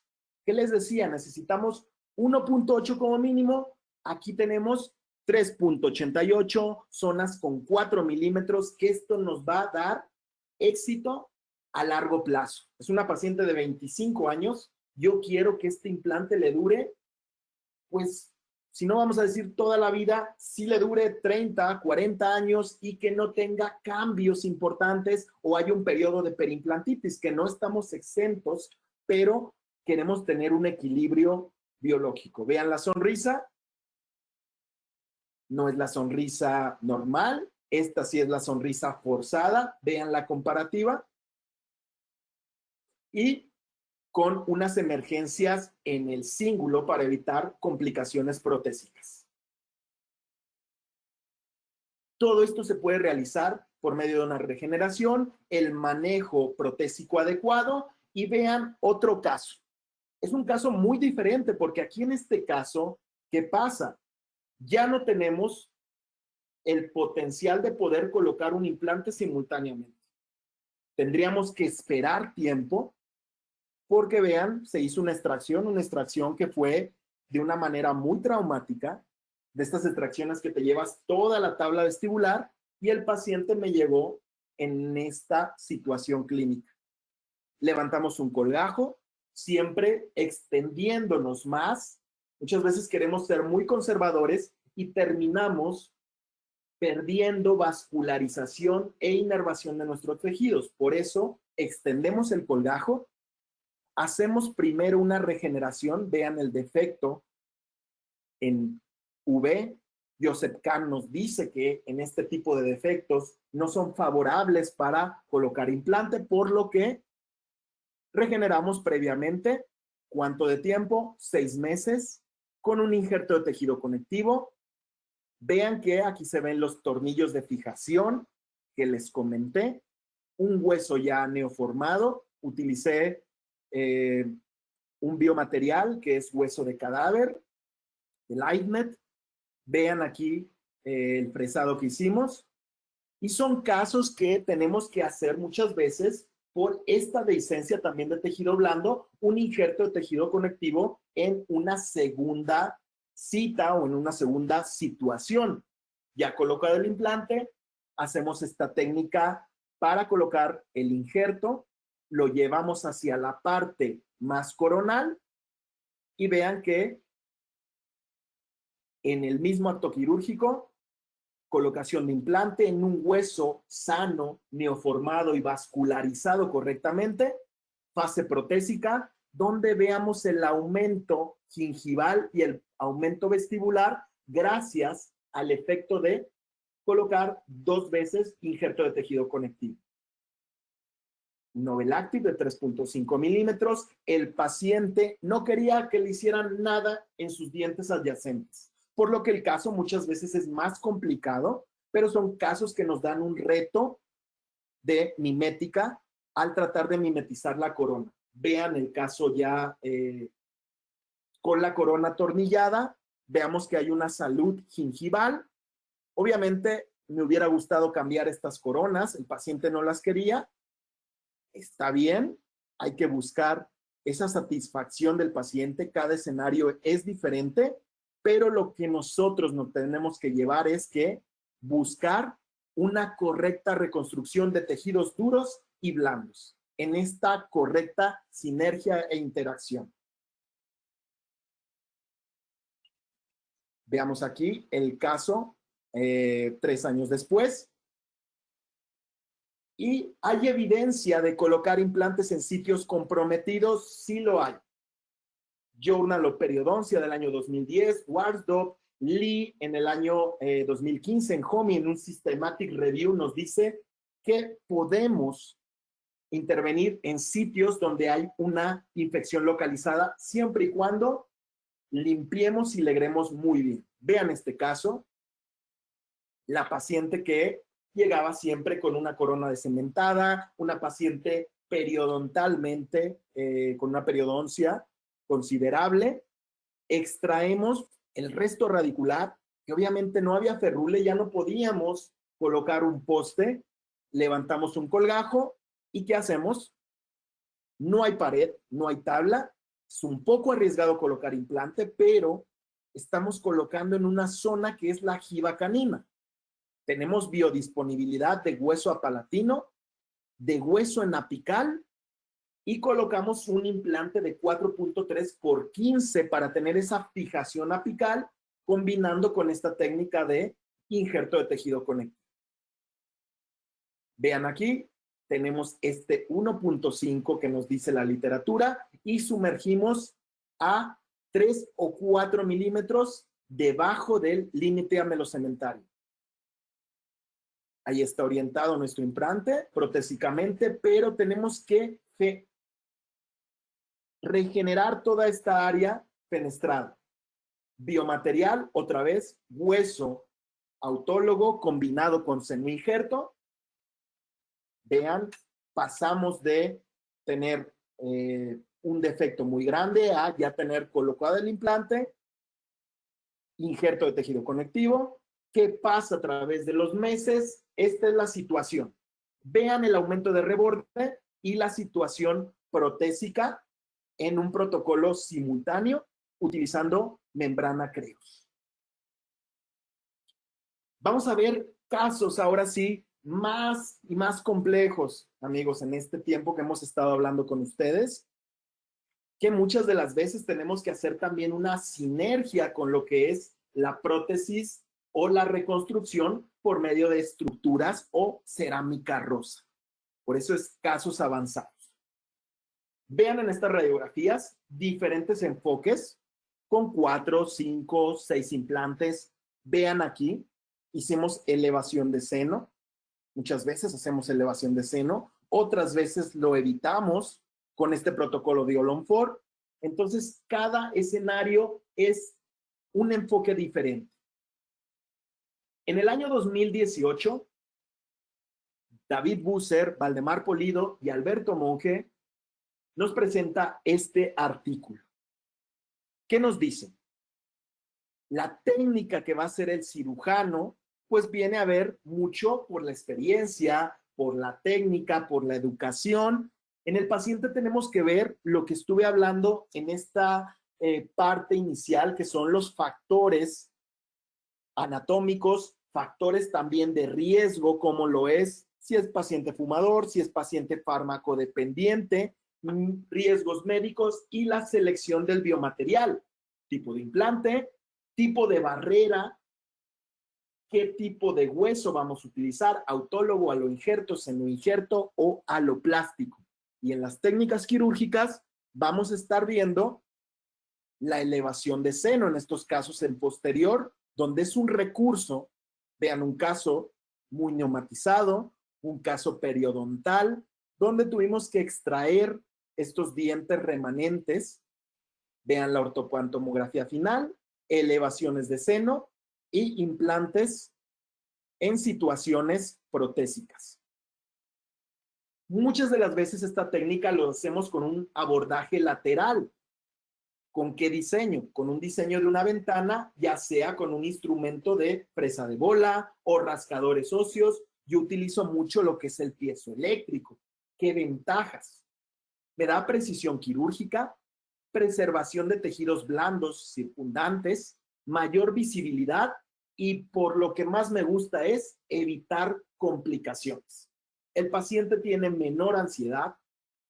¿Qué les decía? Necesitamos 1.8 como mínimo. Aquí tenemos 3.88, zonas con 4 milímetros, que esto nos va a dar éxito a largo plazo. Es una paciente de 25 años. Yo quiero que este implante le dure, pues, si no vamos a decir toda la vida, sí le dure 30, 40 años y que no tenga cambios importantes o haya un periodo de perimplantitis, que no estamos exentos, pero queremos tener un equilibrio biológico. Vean la sonrisa. No es la sonrisa normal. Esta sí es la sonrisa forzada. Vean la comparativa. Y con unas emergencias en el cíngulo para evitar complicaciones protésicas. Todo esto se puede realizar por medio de una regeneración, el manejo protésico adecuado y vean otro caso. Es un caso muy diferente porque aquí en este caso, ¿qué pasa? Ya no tenemos el potencial de poder colocar un implante simultáneamente. Tendríamos que esperar tiempo porque vean, se hizo una extracción que fue de una manera muy traumática, de estas extracciones que te llevas toda la tabla vestibular y el paciente me llegó en esta situación clínica. Levantamos un colgajo, siempre extendiéndonos más. Muchas veces queremos ser muy conservadores y terminamos perdiendo vascularización e inervación de nuestros tejidos. Por eso extendemos el colgajo. Hacemos primero una regeneración, vean el defecto en V. Joseph Kahn nos dice que en este tipo de defectos no son favorables para colocar implante, por lo que regeneramos previamente. ¿Cuánto de tiempo? 6 meses con un injerto de tejido conectivo. Vean que aquí se ven los tornillos de fijación que les comenté, un hueso ya neoformado. Utilicé un biomaterial que es hueso de cadáver, el IGNET. Vean aquí el fresado que hicimos. Y son casos que tenemos que hacer muchas veces por esta dehiscencia también de tejido blando, un injerto de tejido conectivo en una segunda cita o en una segunda situación. Ya colocado el implante, hacemos esta técnica para colocar el injerto, lo llevamos hacia la parte más coronal y vean que en el mismo acto quirúrgico, colocación de implante en un hueso sano, neoformado y vascularizado correctamente, fase protésica, donde veamos el aumento gingival y el aumento vestibular gracias al efecto de colocar 2 veces injerto de tejido conectivo. Novelactive de 3.5 milímetros. El paciente no quería que le hicieran nada en sus dientes adyacentes, por lo que el caso muchas veces es más complicado, pero son casos que nos dan un reto de mimética al tratar de mimetizar la corona. Vean el caso ya con la corona atornillada. Veamos que hay una salud gingival. Obviamente me hubiera gustado cambiar estas coronas, el paciente no las quería. Está bien, hay que buscar esa satisfacción del paciente, cada escenario es diferente, pero lo que nosotros nos tenemos que llevar es que buscar una correcta reconstrucción de tejidos duros y blandos en esta correcta sinergia e interacción. Veamos aquí el caso 3 años después. ¿Y hay evidencia de colocar implantes en sitios comprometidos? Sí lo hay. Journal of Periodoncia del año 2010, Warsdorf, Lee en el año 2015, en HOMI, en un Systematic Review, nos dice que podemos intervenir en sitios donde hay una infección localizada, siempre y cuando limpiemos y legremos muy bien. Vean este caso, la paciente que llegaba siempre con una corona descementada, una paciente periodontalmente, con una periodoncia considerable. Extraemos el resto radicular, que obviamente no había ferrule, ya no podíamos colocar un poste, levantamos un colgajo y ¿qué hacemos? No hay pared, no hay tabla, es un poco arriesgado colocar implante, pero estamos colocando en una zona que es la jiba canina. Tenemos biodisponibilidad de hueso apalatino, de hueso en apical y colocamos un implante de 4.3 por 15 para tener esa fijación apical combinando con esta técnica de injerto de tejido conectivo. Vean aquí, tenemos este 1.5 que nos dice la literatura y sumergimos a 3 o 4 milímetros debajo del límite amelocementario. Ahí está orientado nuestro implante protésicamente, pero tenemos que regenerar toda esta área fenestrada. Biomaterial, otra vez, hueso autólogo combinado con senoinjerto. Vean, pasamos de tener un defecto muy grande a ya tener colocado el implante, injerto de tejido conectivo. ¿Qué pasa a través de los meses? Esta es la situación. Vean el aumento de reborde y la situación protésica en un protocolo simultáneo utilizando membrana Creos. Vamos a ver casos ahora sí más y más complejos, amigos, en este tiempo que hemos estado hablando con ustedes, que muchas de las veces tenemos que hacer también una sinergia con lo que es la prótesis o la reconstrucción por medio de estructuras o cerámica rosa. Por eso es casos avanzados. Vean en estas radiografías diferentes enfoques con 4, 5, 6 implantes. Vean aquí, hicimos elevación de seno. Muchas veces hacemos elevación de seno, otras veces lo evitamos con este protocolo de Olonfor. Entonces, cada escenario es un enfoque diferente. En el año 2018, David Busser, Valdemar Polido y Alberto Monge nos presenta este artículo. ¿Qué nos dice? La técnica que va a hacer el cirujano, pues viene a ver mucho por la experiencia, por la técnica, por la educación. En el paciente tenemos que ver lo que estuve hablando en esta parte inicial, que son los factores anatómicos, factores también de riesgo, como lo es si es paciente fumador, si es paciente farmacodependiente, riesgos médicos y la selección del biomaterial, tipo de implante, tipo de barrera, qué tipo de hueso vamos a utilizar, autólogo, aloinjerto, senoinjerto o aloplástico. Y en las técnicas quirúrgicas vamos a estar viendo la elevación de seno, en estos casos en posterior, donde es un recurso. Vean un caso muy neumatizado, un caso periodontal, donde tuvimos que extraer estos dientes remanentes. Vean la ortopantomografía final, elevaciones de seno y implantes en situaciones protésicas. Muchas de las veces esta técnica lo hacemos con un abordaje lateral. ¿Con qué diseño? Con un diseño de una ventana, ya sea con un instrumento de presa de bola o rascadores óseos. Yo utilizo mucho lo que es el piezoeléctrico. ¿Qué ventajas? Me da precisión quirúrgica, preservación de tejidos blandos circundantes, mayor visibilidad y por lo que más me gusta es evitar complicaciones. El paciente tiene menor ansiedad,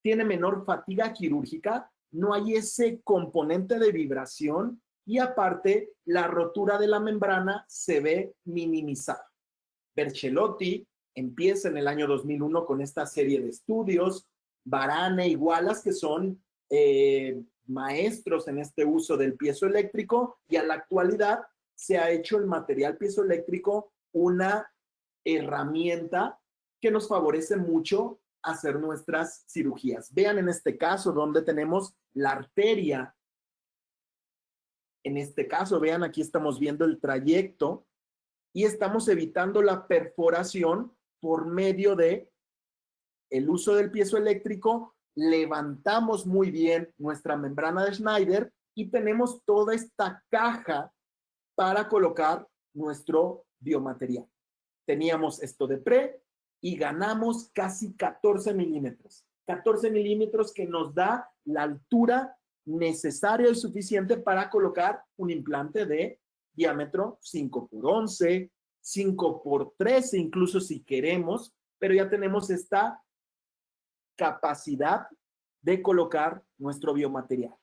tiene menor fatiga quirúrgica, no hay ese componente de vibración y aparte la rotura de la membrana se ve minimizada. Berchelotti empieza en el año 2001 con esta serie de estudios, Varane y Wallace, que son maestros en este uso del piezoeléctrico, y a la actualidad se ha hecho el material piezoeléctrico una herramienta que nos favorece mucho hacer nuestras cirugías. Vean en este caso donde tenemos la arteria. En este caso, vean, aquí estamos viendo el trayecto y estamos evitando la perforación por medio de el uso del piezoeléctrico. Levantamos muy bien nuestra membrana de Schneider y tenemos toda esta caja para colocar nuestro biomaterial. Teníamos esto de pre y ganamos casi 14 milímetros. 14 milímetros que nos da la altura necesaria y suficiente para colocar un implante de diámetro 5x11, 5x13, incluso si queremos, pero ya tenemos esta capacidad de colocar nuestro biomaterial.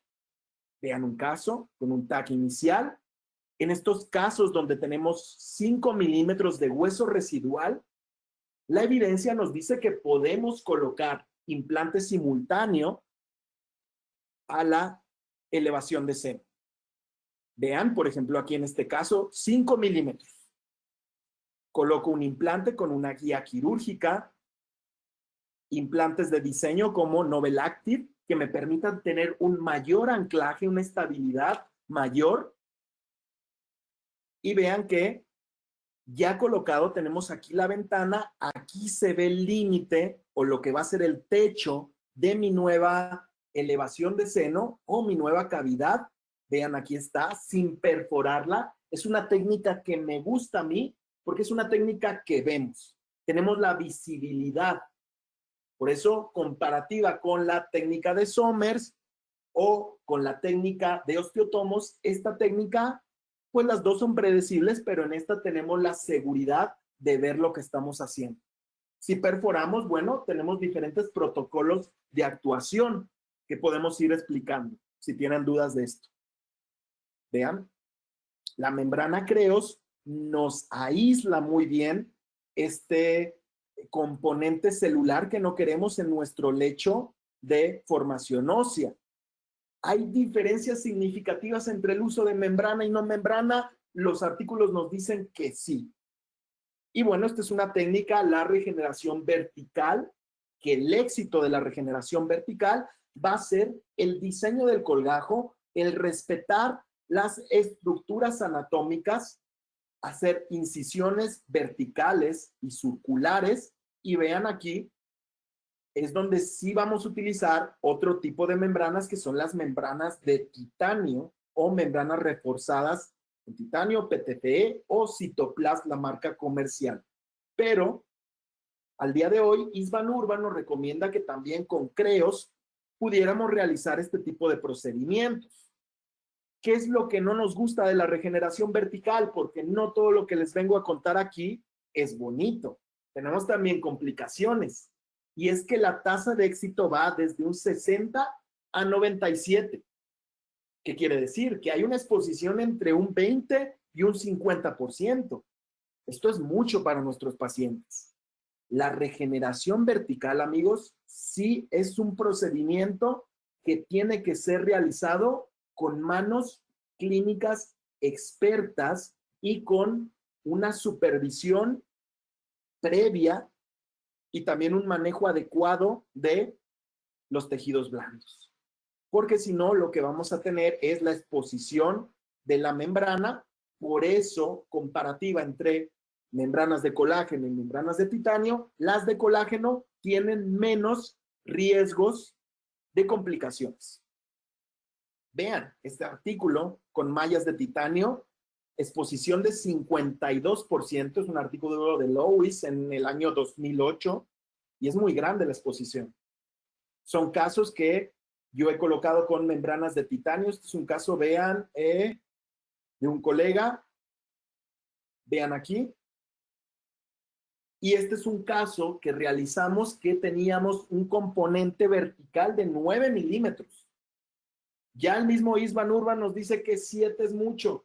Vean un caso con un TAC inicial. En estos casos donde tenemos 5 milímetros de hueso residual, la evidencia nos dice que podemos colocar implante simultáneo a la elevación de seno. Vean, por ejemplo, aquí en este caso, 5 milímetros. Coloco un implante con una guía quirúrgica, implantes de diseño como Novel Active, que me permitan tener un mayor anclaje, una estabilidad mayor. Y vean que ya colocado tenemos aquí la ventana, aquí se ve el límite o lo que va a ser el techo de mi nueva elevación de seno o mi nueva cavidad. Vean, aquí está, sin perforarla. Es una técnica que me gusta a mí porque es una técnica que vemos. Tenemos la visibilidad. Por eso, comparativa con la técnica de Somers o con la técnica de osteotomos, esta técnica, pues las dos son predecibles, pero en esta tenemos la seguridad de ver lo que estamos haciendo. Si perforamos, bueno, tenemos diferentes protocolos de actuación que podemos ir explicando, si tienen dudas de esto. Vean, la membrana Creos nos aísla muy bien este componente celular que no queremos en nuestro lecho de formación ósea. ¿Hay diferencias significativas entre el uso de membrana y no membrana? Los artículos nos dicen que sí. Y bueno, esta es una técnica, la regeneración vertical, que el éxito de la regeneración vertical va a ser el diseño del colgajo, el respetar las estructuras anatómicas, hacer incisiones verticales y circulares. Y vean aquí, es donde sí vamos a utilizar otro tipo de membranas que son las membranas de titanio o membranas reforzadas en titanio, PTFE o Cytoplast, la marca comercial. Pero al día de hoy, Isvan Urban nos recomienda que también con Creos pudiéramos realizar este tipo de procedimientos. ¿Qué es lo que no nos gusta de la regeneración vertical? Porque no todo lo que les vengo a contar aquí es bonito. Tenemos también complicaciones. Y es que la tasa de éxito va desde un 60 a 97. ¿Qué quiere decir? Que hay una exposición entre un 20 y un 50%. Esto es mucho para nuestros pacientes. La regeneración vertical, amigos, sí es un procedimiento que tiene que ser realizado con manos clínicas expertas y con una supervisión previa y también un manejo adecuado de los tejidos blandos. Porque si no, lo que vamos a tener es la exposición de la membrana. Por eso, comparativa entre membranas de colágeno y membranas de titanio, las de colágeno tienen menos riesgos de complicaciones. Vean este artículo con mallas de titanio, exposición de 52%, es un artículo de Lewis en el año 2008 y es muy grande la exposición. Son casos que yo he colocado con membranas de titanio. Este es un caso, vean, de un colega. Vean aquí. Y este es un caso que realizamos que teníamos un componente vertical de 9 milímetros. Ya el mismo Isvan Urban nos dice que 7 es mucho.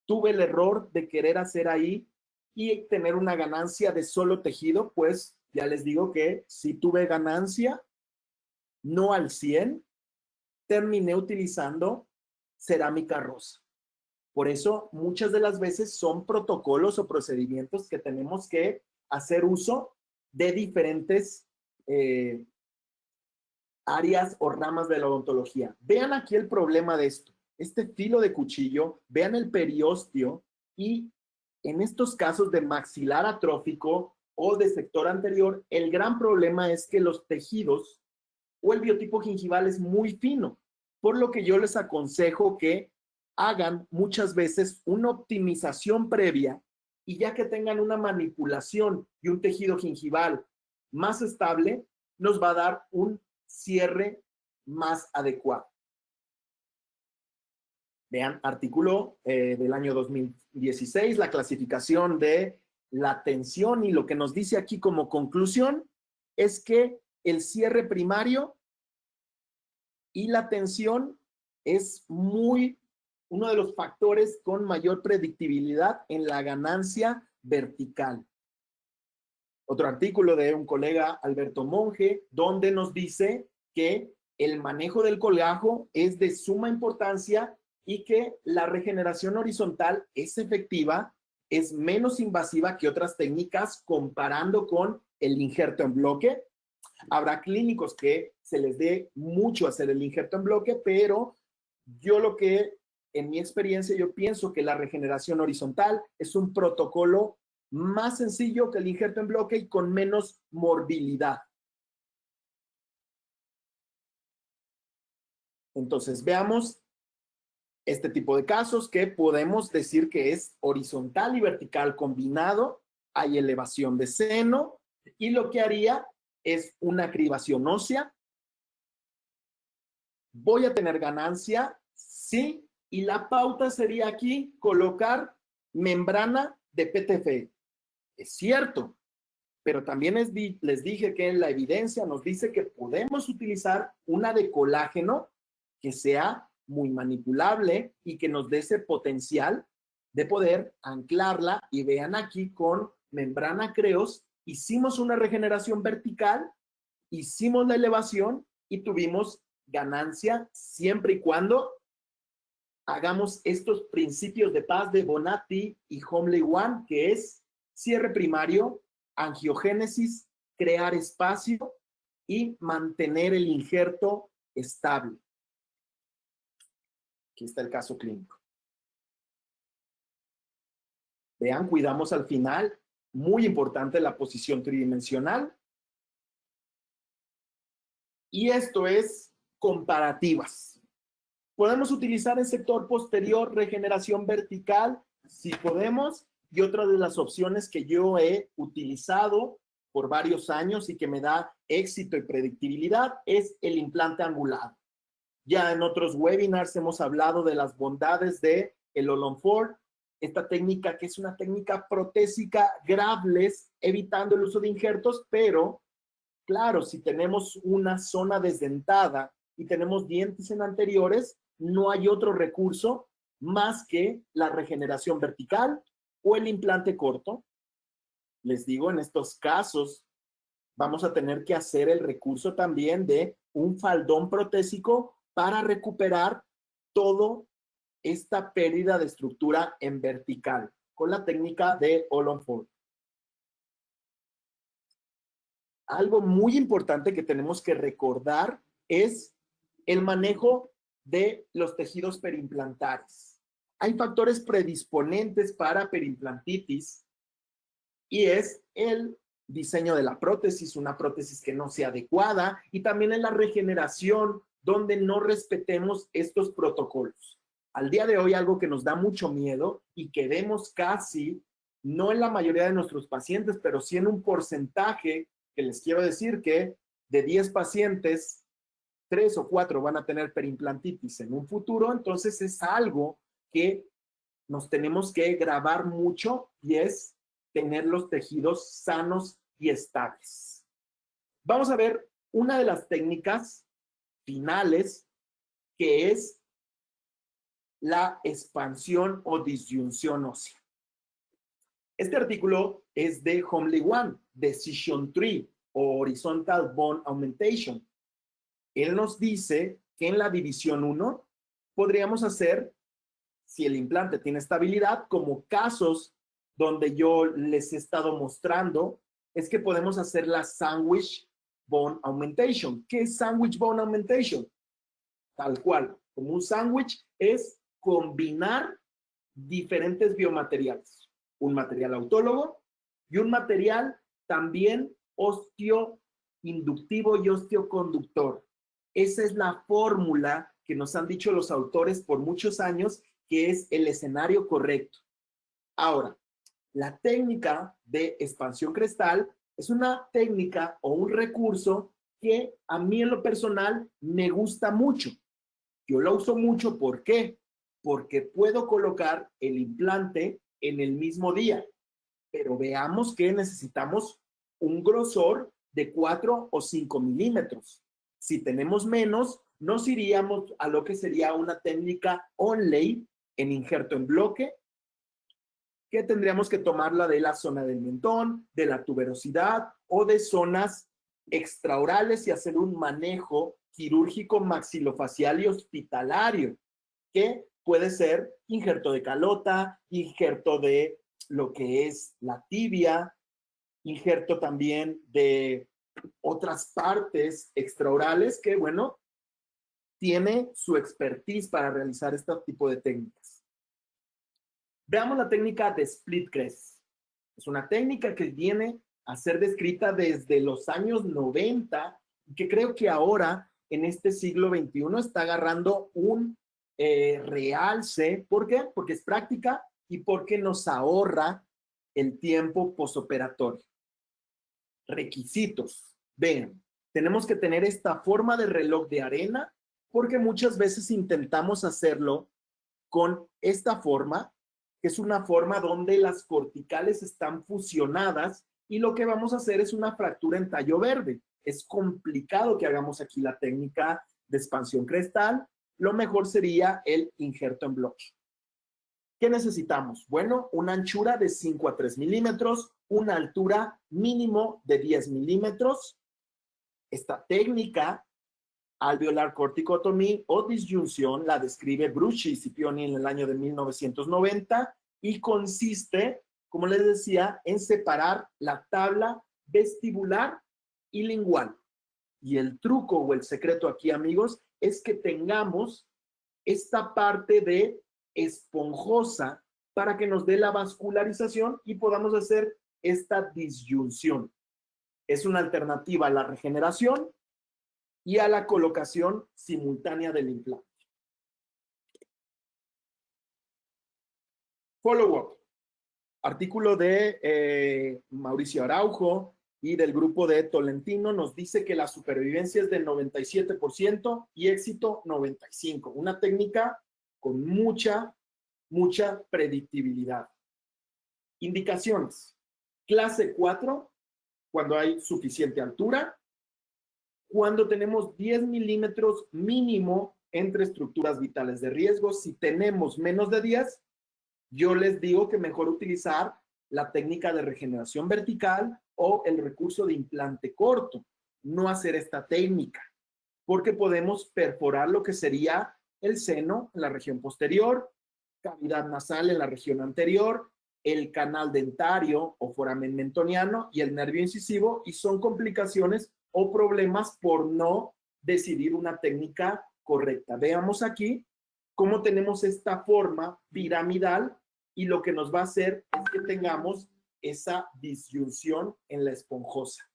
Tuve el error de querer hacer ahí y tener una ganancia de solo tejido, pues ya les digo que sí tuve ganancia, no al 100, terminé utilizando cerámica rosa. Por eso muchas de las veces son protocolos o procedimientos que tenemos que hacer uso de diferentes áreas o ramas de la odontología. Vean aquí el problema de esto. Este filo de cuchillo, vean el periósteo y en estos casos de maxilar atrófico o de sector anterior, el gran problema es que los tejidos o el biotipo gingival es muy fino, por lo que yo les aconsejo que hagan muchas veces una optimización previa y ya que tengan una manipulación y un tejido gingival más estable, nos va a dar un cierre más adecuado. Vean, artículo del año 2016, la clasificación de la tensión, y lo que nos dice aquí como conclusión es que el cierre primario y la tensión es uno de los factores con mayor predictibilidad en la ganancia vertical. Otro artículo de un colega, Alberto Monge, donde nos dice que el manejo del colgajo es de suma importancia y que la regeneración horizontal es efectiva, es menos invasiva que otras técnicas comparando con el injerto en bloque. Habrá clínicos que se les dé mucho hacer el injerto en bloque, pero en mi experiencia, yo pienso que la regeneración horizontal es un protocolo más sencillo que el injerto en bloque y con menos morbilidad. Entonces, veamos este tipo de casos que podemos decir que es horizontal y vertical combinado. Hay elevación de seno y lo que haría es una cribación ósea. ¿Voy a tener ganancia? Sí. Y la pauta sería aquí colocar membrana de PTFE. Es cierto, pero también les dije que la evidencia nos dice que podemos utilizar una de colágeno que sea muy manipulable y que nos dé ese potencial de poder anclarla. Y vean aquí con membrana Creos, hicimos una regeneración vertical, hicimos la elevación y tuvimos ganancia siempre y cuando hagamos estos principios de paz de Bonatti y Homley One, que es cierre primario, angiogénesis, crear espacio y mantener el injerto estable. Aquí está el caso clínico. Vean, cuidamos al final, muy importante la posición tridimensional. Y esto es comparativas. ¿Podemos utilizar el sector posterior regeneración vertical? Sí podemos. Y otra de las opciones que yo he utilizado por varios años y que me da éxito y predictibilidad es el implante angulado. Ya en otros webinars hemos hablado de las bondades de el All-on-4, esta técnica que es una técnica protésica graveless, evitando el uso de injertos, pero claro, si tenemos una zona desdentada y tenemos dientes en anteriores, no hay otro recurso más que la regeneración vertical o el implante corto. Les digo, en estos casos vamos a tener que hacer el recurso también de un faldón protésico para recuperar toda esta pérdida de estructura en vertical con la técnica de All-on-4. Algo muy importante que tenemos que recordar es el manejo de los tejidos perimplantares. Hay factores predisponentes para perimplantitis y es el diseño de la prótesis, una prótesis que no sea adecuada, y también en la regeneración donde no respetemos estos protocolos. Al día de hoy, algo que nos da mucho miedo y que vemos casi, no en la mayoría de nuestros pacientes, pero sí en un porcentaje que les quiero decir que de 10 pacientes, 3 o 4 van a tener perimplantitis en un futuro. Entonces es algo que nos tenemos que grabar mucho y es tener los tejidos sanos y estables. Vamos a ver una de las técnicas finales, que es la expansión o disyunción ósea. Este artículo es de Homley One, Decision Tree o Horizontal Bone Augmentation. Él nos dice que en la división 1 podríamos hacer, si el implante tiene estabilidad, como casos donde yo les he estado mostrando, es que podemos hacer la sandwich bone augmentation. ¿Qué es sandwich bone augmentation? Tal cual, como un sándwich es combinar diferentes biomateriales. Un material autólogo y un material también osteoinductivo y osteoconductor. Esa es la fórmula que nos han dicho los autores por muchos años que es el escenario correcto. Ahora, la técnica de expansión crestal es una técnica o un recurso que a mí en lo personal me gusta mucho. Yo lo uso mucho, ¿por qué? Porque puedo colocar el implante en el mismo día, pero veamos que necesitamos un grosor de 4 o 5 milímetros. Si tenemos menos, nos iríamos a lo que sería una técnica onlay en injerto en bloque, que tendríamos que tomarla de la zona del mentón, de la tuberosidad o de zonas extraorales y hacer un manejo quirúrgico maxilofacial y hospitalario, que puede ser injerto de calota, injerto de lo que es la tibia, injerto también de otras partes extraorales que, bueno, tiene su expertise para realizar este tipo de técnicas. Veamos la técnica de split crest. Es una técnica que viene a ser descrita desde los años 90 y que creo que ahora, en este siglo XXI, está agarrando un realce. ¿Por qué? Porque es práctica y porque nos ahorra el tiempo postoperatorio. Requisitos. Vean, tenemos que tener esta forma de reloj de arena porque muchas veces intentamos hacerlo con esta forma, que es una forma donde las corticales están fusionadas y lo que vamos a hacer es una fractura en tallo verde. Es complicado que hagamos aquí la técnica de expansión crestal. Lo mejor sería el injerto en bloque. ¿Qué necesitamos? Bueno, una anchura de 5 a 3 milímetros, una altura mínimo de 10 milímetros. Esta técnica alveolar corticotomía o disyunción la describe Brucci y Scipioni en el año de 1990 y consiste, como les decía, en separar la tabla vestibular y lingual. Y el truco o el secreto aquí, amigos, es que tengamos esta parte de esponjosa para que nos dé la vascularización y podamos hacer esta disyunción. Es una alternativa a la regeneración y a la colocación simultánea del implante. Follow-up. Artículo de Mauricio Araujo y del grupo de Tolentino nos dice que la supervivencia es del 97% y éxito 95%. Una técnica con mucha predictibilidad. Indicaciones. Clase 4, cuando hay suficiente altura. Cuando tenemos 10 milímetros mínimo entre estructuras vitales de riesgo. Si tenemos menos de 10, yo les digo que mejor utilizar la técnica de regeneración vertical o el recurso de implante corto. No hacer esta técnica, porque podemos perforar lo que sería el seno en la región posterior, cavidad nasal en la región anterior, el canal dentario o foramen mentoniano y el nervio incisivo, y son complicaciones o problemas por no decidir una técnica correcta. Veamos aquí cómo tenemos esta forma piramidal y lo que nos va a hacer es que tengamos esa disyunción en la esponjosa.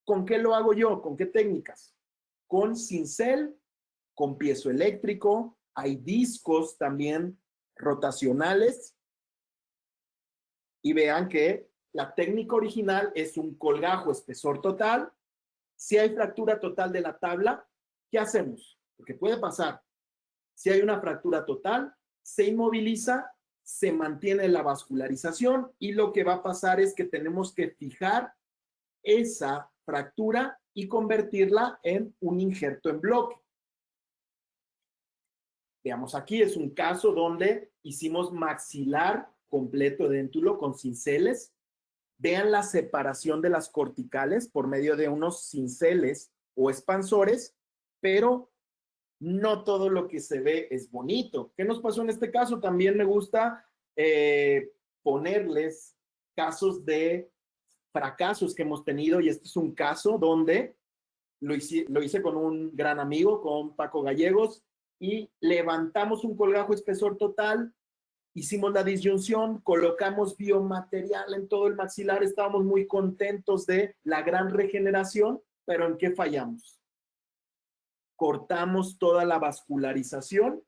¿Con qué lo hago yo? ¿Con qué técnicas? Con cincel, con piezoeléctrico, hay discos también rotacionales y vean que la técnica original es un colgajo espesor total. Si hay fractura total de la tabla, ¿qué hacemos? Porque puede pasar. Si hay una fractura total, se inmoviliza, se mantiene la vascularización y lo que va a pasar es que tenemos que fijar esa fractura y convertirla en un injerto en bloque. Veamos aquí, es un caso donde hicimos maxilar completo dentulo con cinceles. Vean la separación de las corticales por medio de unos cinceles o expansores, pero no todo lo que se ve es bonito. ¿Qué nos pasó en este caso? También me gusta ponerles casos de fracasos que hemos tenido, y este es un caso donde lo hice con un gran amigo, con Paco Gallegos, y levantamos un colgajo espesor total, hicimos la disyunción, colocamos biomaterial en todo el maxilar, estábamos muy contentos de la gran regeneración, pero ¿en qué fallamos? Cortamos toda la vascularización,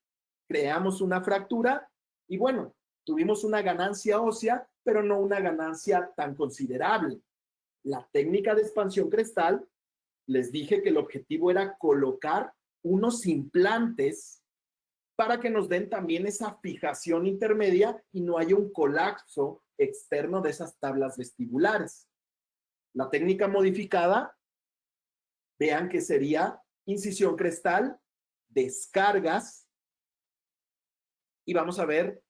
creamos una fractura y bueno, tuvimos una ganancia ósea, pero no una ganancia tan considerable. La técnica de expansión crestal, les dije que el objetivo era colocar unos implantes para que nos den también esa fijación intermedia y no haya un colapso externo de esas tablas vestibulares. La técnica modificada, vean que sería incisión crestal, descargas, y vamos a ver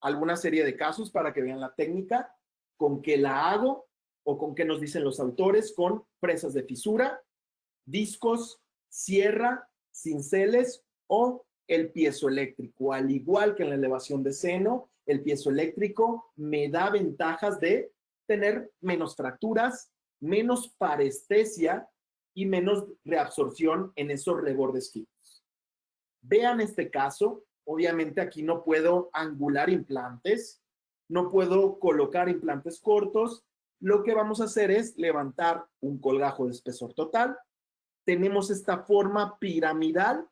alguna serie de casos para que vean la técnica, con qué la hago o con qué nos dicen los autores, con fresas de fisura, discos, sierra, cinceles o el piezoeléctrico. Al igual que en la elevación de seno, el piezoeléctrico me da ventajas de tener menos fracturas, menos parestesia y menos reabsorción en esos rebordes fijos. Vean este caso. Obviamente aquí no puedo angular implantes, no puedo colocar implantes cortos. Lo que vamos a hacer es levantar un colgajo de espesor total. Tenemos esta forma piramidal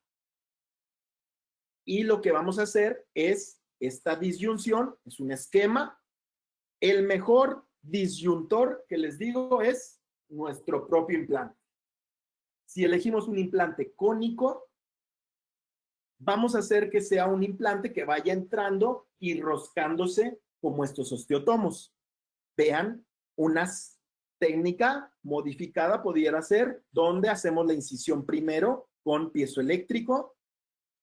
y lo que vamos a hacer es esta disyunción, es un esquema. El mejor disyuntor que les digo es nuestro propio implante. Si elegimos un implante cónico, vamos a hacer que sea un implante que vaya entrando y roscándose como estos osteotomos. Vean, una técnica modificada pudiera ser donde hacemos la incisión primero con piezoeléctrico,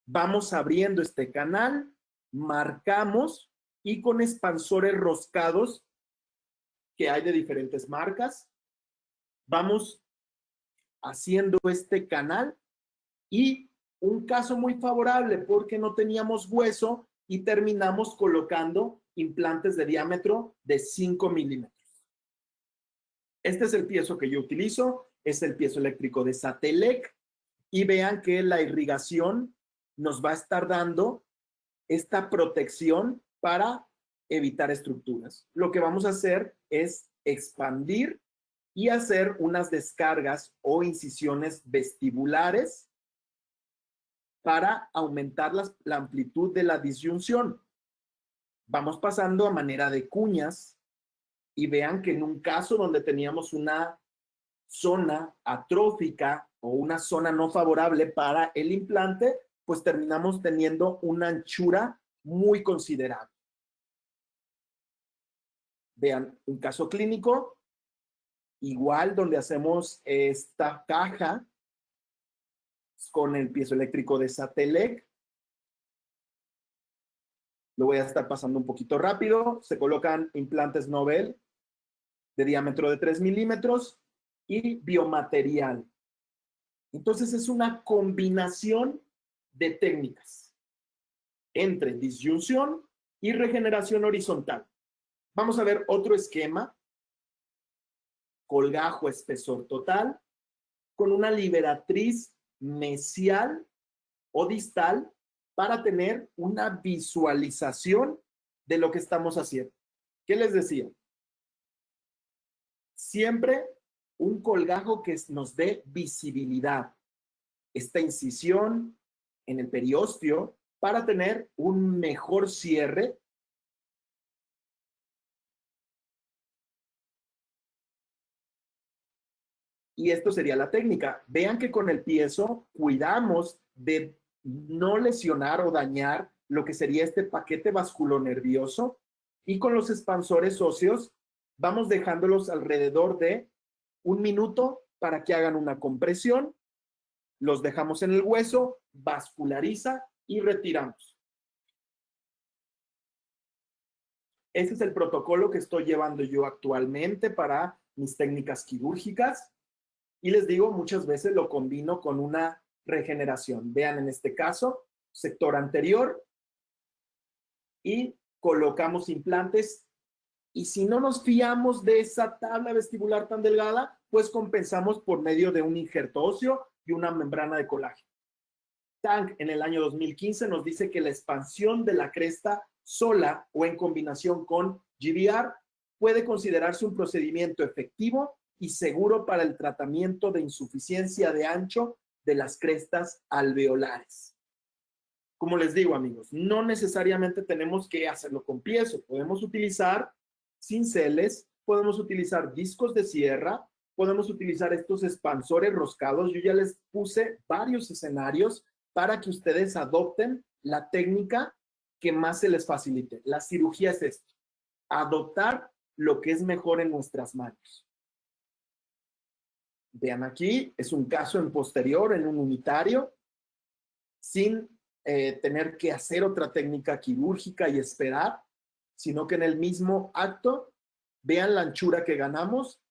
vamos abriendo este canal, marcamos y con expansores roscados que hay de diferentes marcas, vamos haciendo este canal y un caso muy favorable porque no teníamos hueso y terminamos colocando implantes de diámetro de 5 milímetros. Este es el piezo que yo utilizo, es el piezoeléctrico de Satelec y vean que la irrigación nos va a estar dando esta protección para evitar estructuras. Lo que vamos a hacer es expandir y hacer unas descargas o incisiones vestibulares para aumentar la amplitud de la disyunción. Vamos pasando a manera de cuñas y vean que en un caso donde teníamos una zona atrófica o una zona no favorable para el implante, pues terminamos teniendo una anchura muy considerable. Vean un caso clínico, igual donde hacemos esta caja con el piezoeléctrico de Satelec. Lo voy a estar pasando un poquito rápido. Se colocan implantes Nobel de diámetro de 3 milímetros y biomaterial. Entonces es una combinación de técnicas entre disyunción y regeneración horizontal. Vamos a ver otro esquema. Colgajo espesor total con una liberatriz mesial o distal para tener una visualización de lo que estamos haciendo. ¿Qué les decía? Siempre un colgajo que nos dé visibilidad. Esta incisión en el periósteo para tener un mejor cierre. Y esto sería la técnica. Vean que con el piezo cuidamos de no lesionar o dañar lo que sería este paquete vasculonervioso y con los expansores óseos vamos dejándolos alrededor de 1 minuto para que hagan una compresión. Los dejamos en el hueso, vasculariza y retiramos. Ese es el protocolo que estoy llevando yo actualmente para mis técnicas quirúrgicas. Y les digo, muchas veces lo combino con una regeneración. Vean en este caso, sector anterior y colocamos implantes Y si no nos fiamos de esa tabla vestibular tan delgada, pues compensamos por medio de un injerto óseo y una membrana de colágeno. Tang en el año 2015 nos dice que la expansión de la cresta sola o en combinación con GBR puede considerarse un procedimiento efectivo y seguro para el tratamiento de insuficiencia de ancho de las crestas alveolares. Como les digo, amigos, no necesariamente tenemos que hacerlo con piezo. Podemos utilizar cinceles, podemos utilizar discos de sierra, podemos utilizar estos expansores roscados. Yo ya les puse varios escenarios para que ustedes adopten la técnica que más se les facilite. La cirugía es esto, adoptar lo que es mejor en nuestras manos. Vean aquí, es un caso en posterior, en un unitario, sin tener que hacer otra técnica quirúrgica y esperar, sino que en el mismo acto, vean la anchura que ganamos.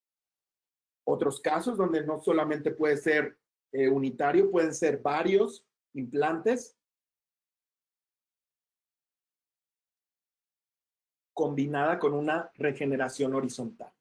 Otros casos donde no solamente puede ser unitario, pueden ser varios implantes combinada con una regeneración horizontal.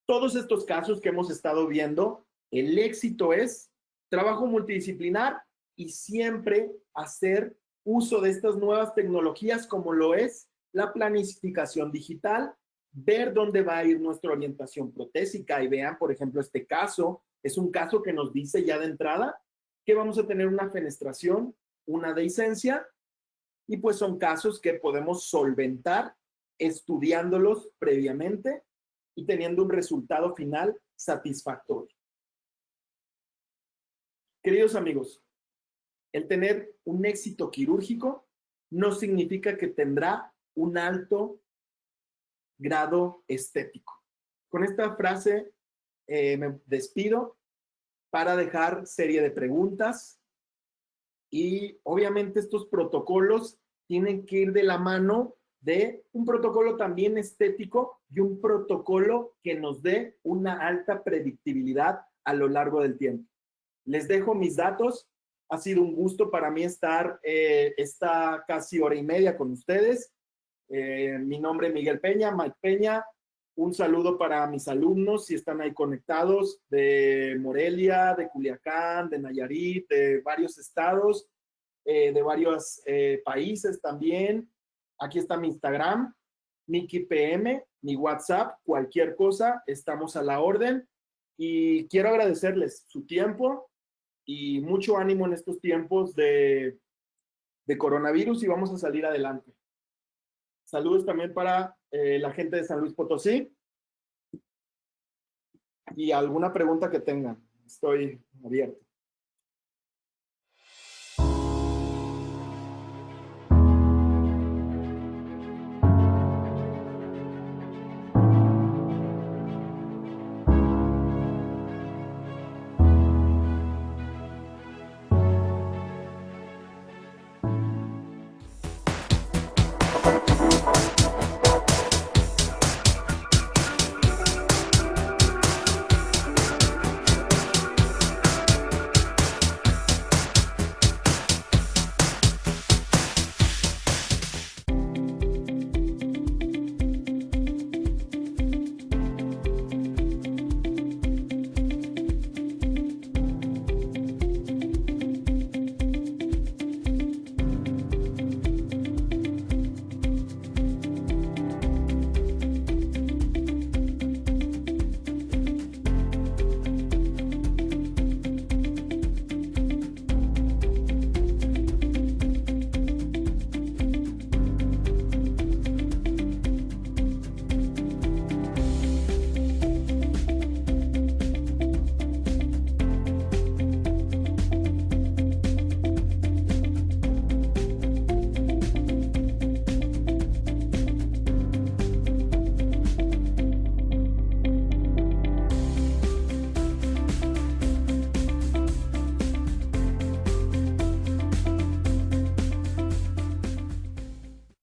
Todos estos casos que hemos estado viendo, el éxito es trabajo multidisciplinar y siempre hacer uso de estas nuevas tecnologías como lo es la planificación digital, ver dónde va a ir nuestra orientación protésica y vean, por ejemplo, este caso, es un caso que nos dice ya de entrada que vamos a tener una fenestración, una dehiscencia y pues son casos que podemos solventar estudiándolos previamente y teniendo un resultado final satisfactorio. Queridos amigos, el tener un éxito quirúrgico no significa que tendrá un alto grado estético. Con esta frase me despido para dejar serie de preguntas y obviamente estos protocolos tienen que ir de la mano de un protocolo también estético y un protocolo que nos dé una alta predictibilidad a lo largo del tiempo. Les dejo mis datos. Ha sido un gusto para mí estar esta casi hora y media con ustedes. Mi nombre es Miguel Peña, Mike Peña. Un saludo para mis alumnos, si están ahí conectados, de Morelia, de Culiacán, de Nayarit, de varios estados, de varios países también. Aquí está mi Instagram, Miki PM, mi WhatsApp, cualquier cosa, estamos a la orden. Y quiero agradecerles su tiempo y mucho ánimo en estos tiempos de coronavirus y vamos a salir adelante. Saludos también para la gente de San Luis Potosí. Y alguna pregunta que tengan, estoy abierto.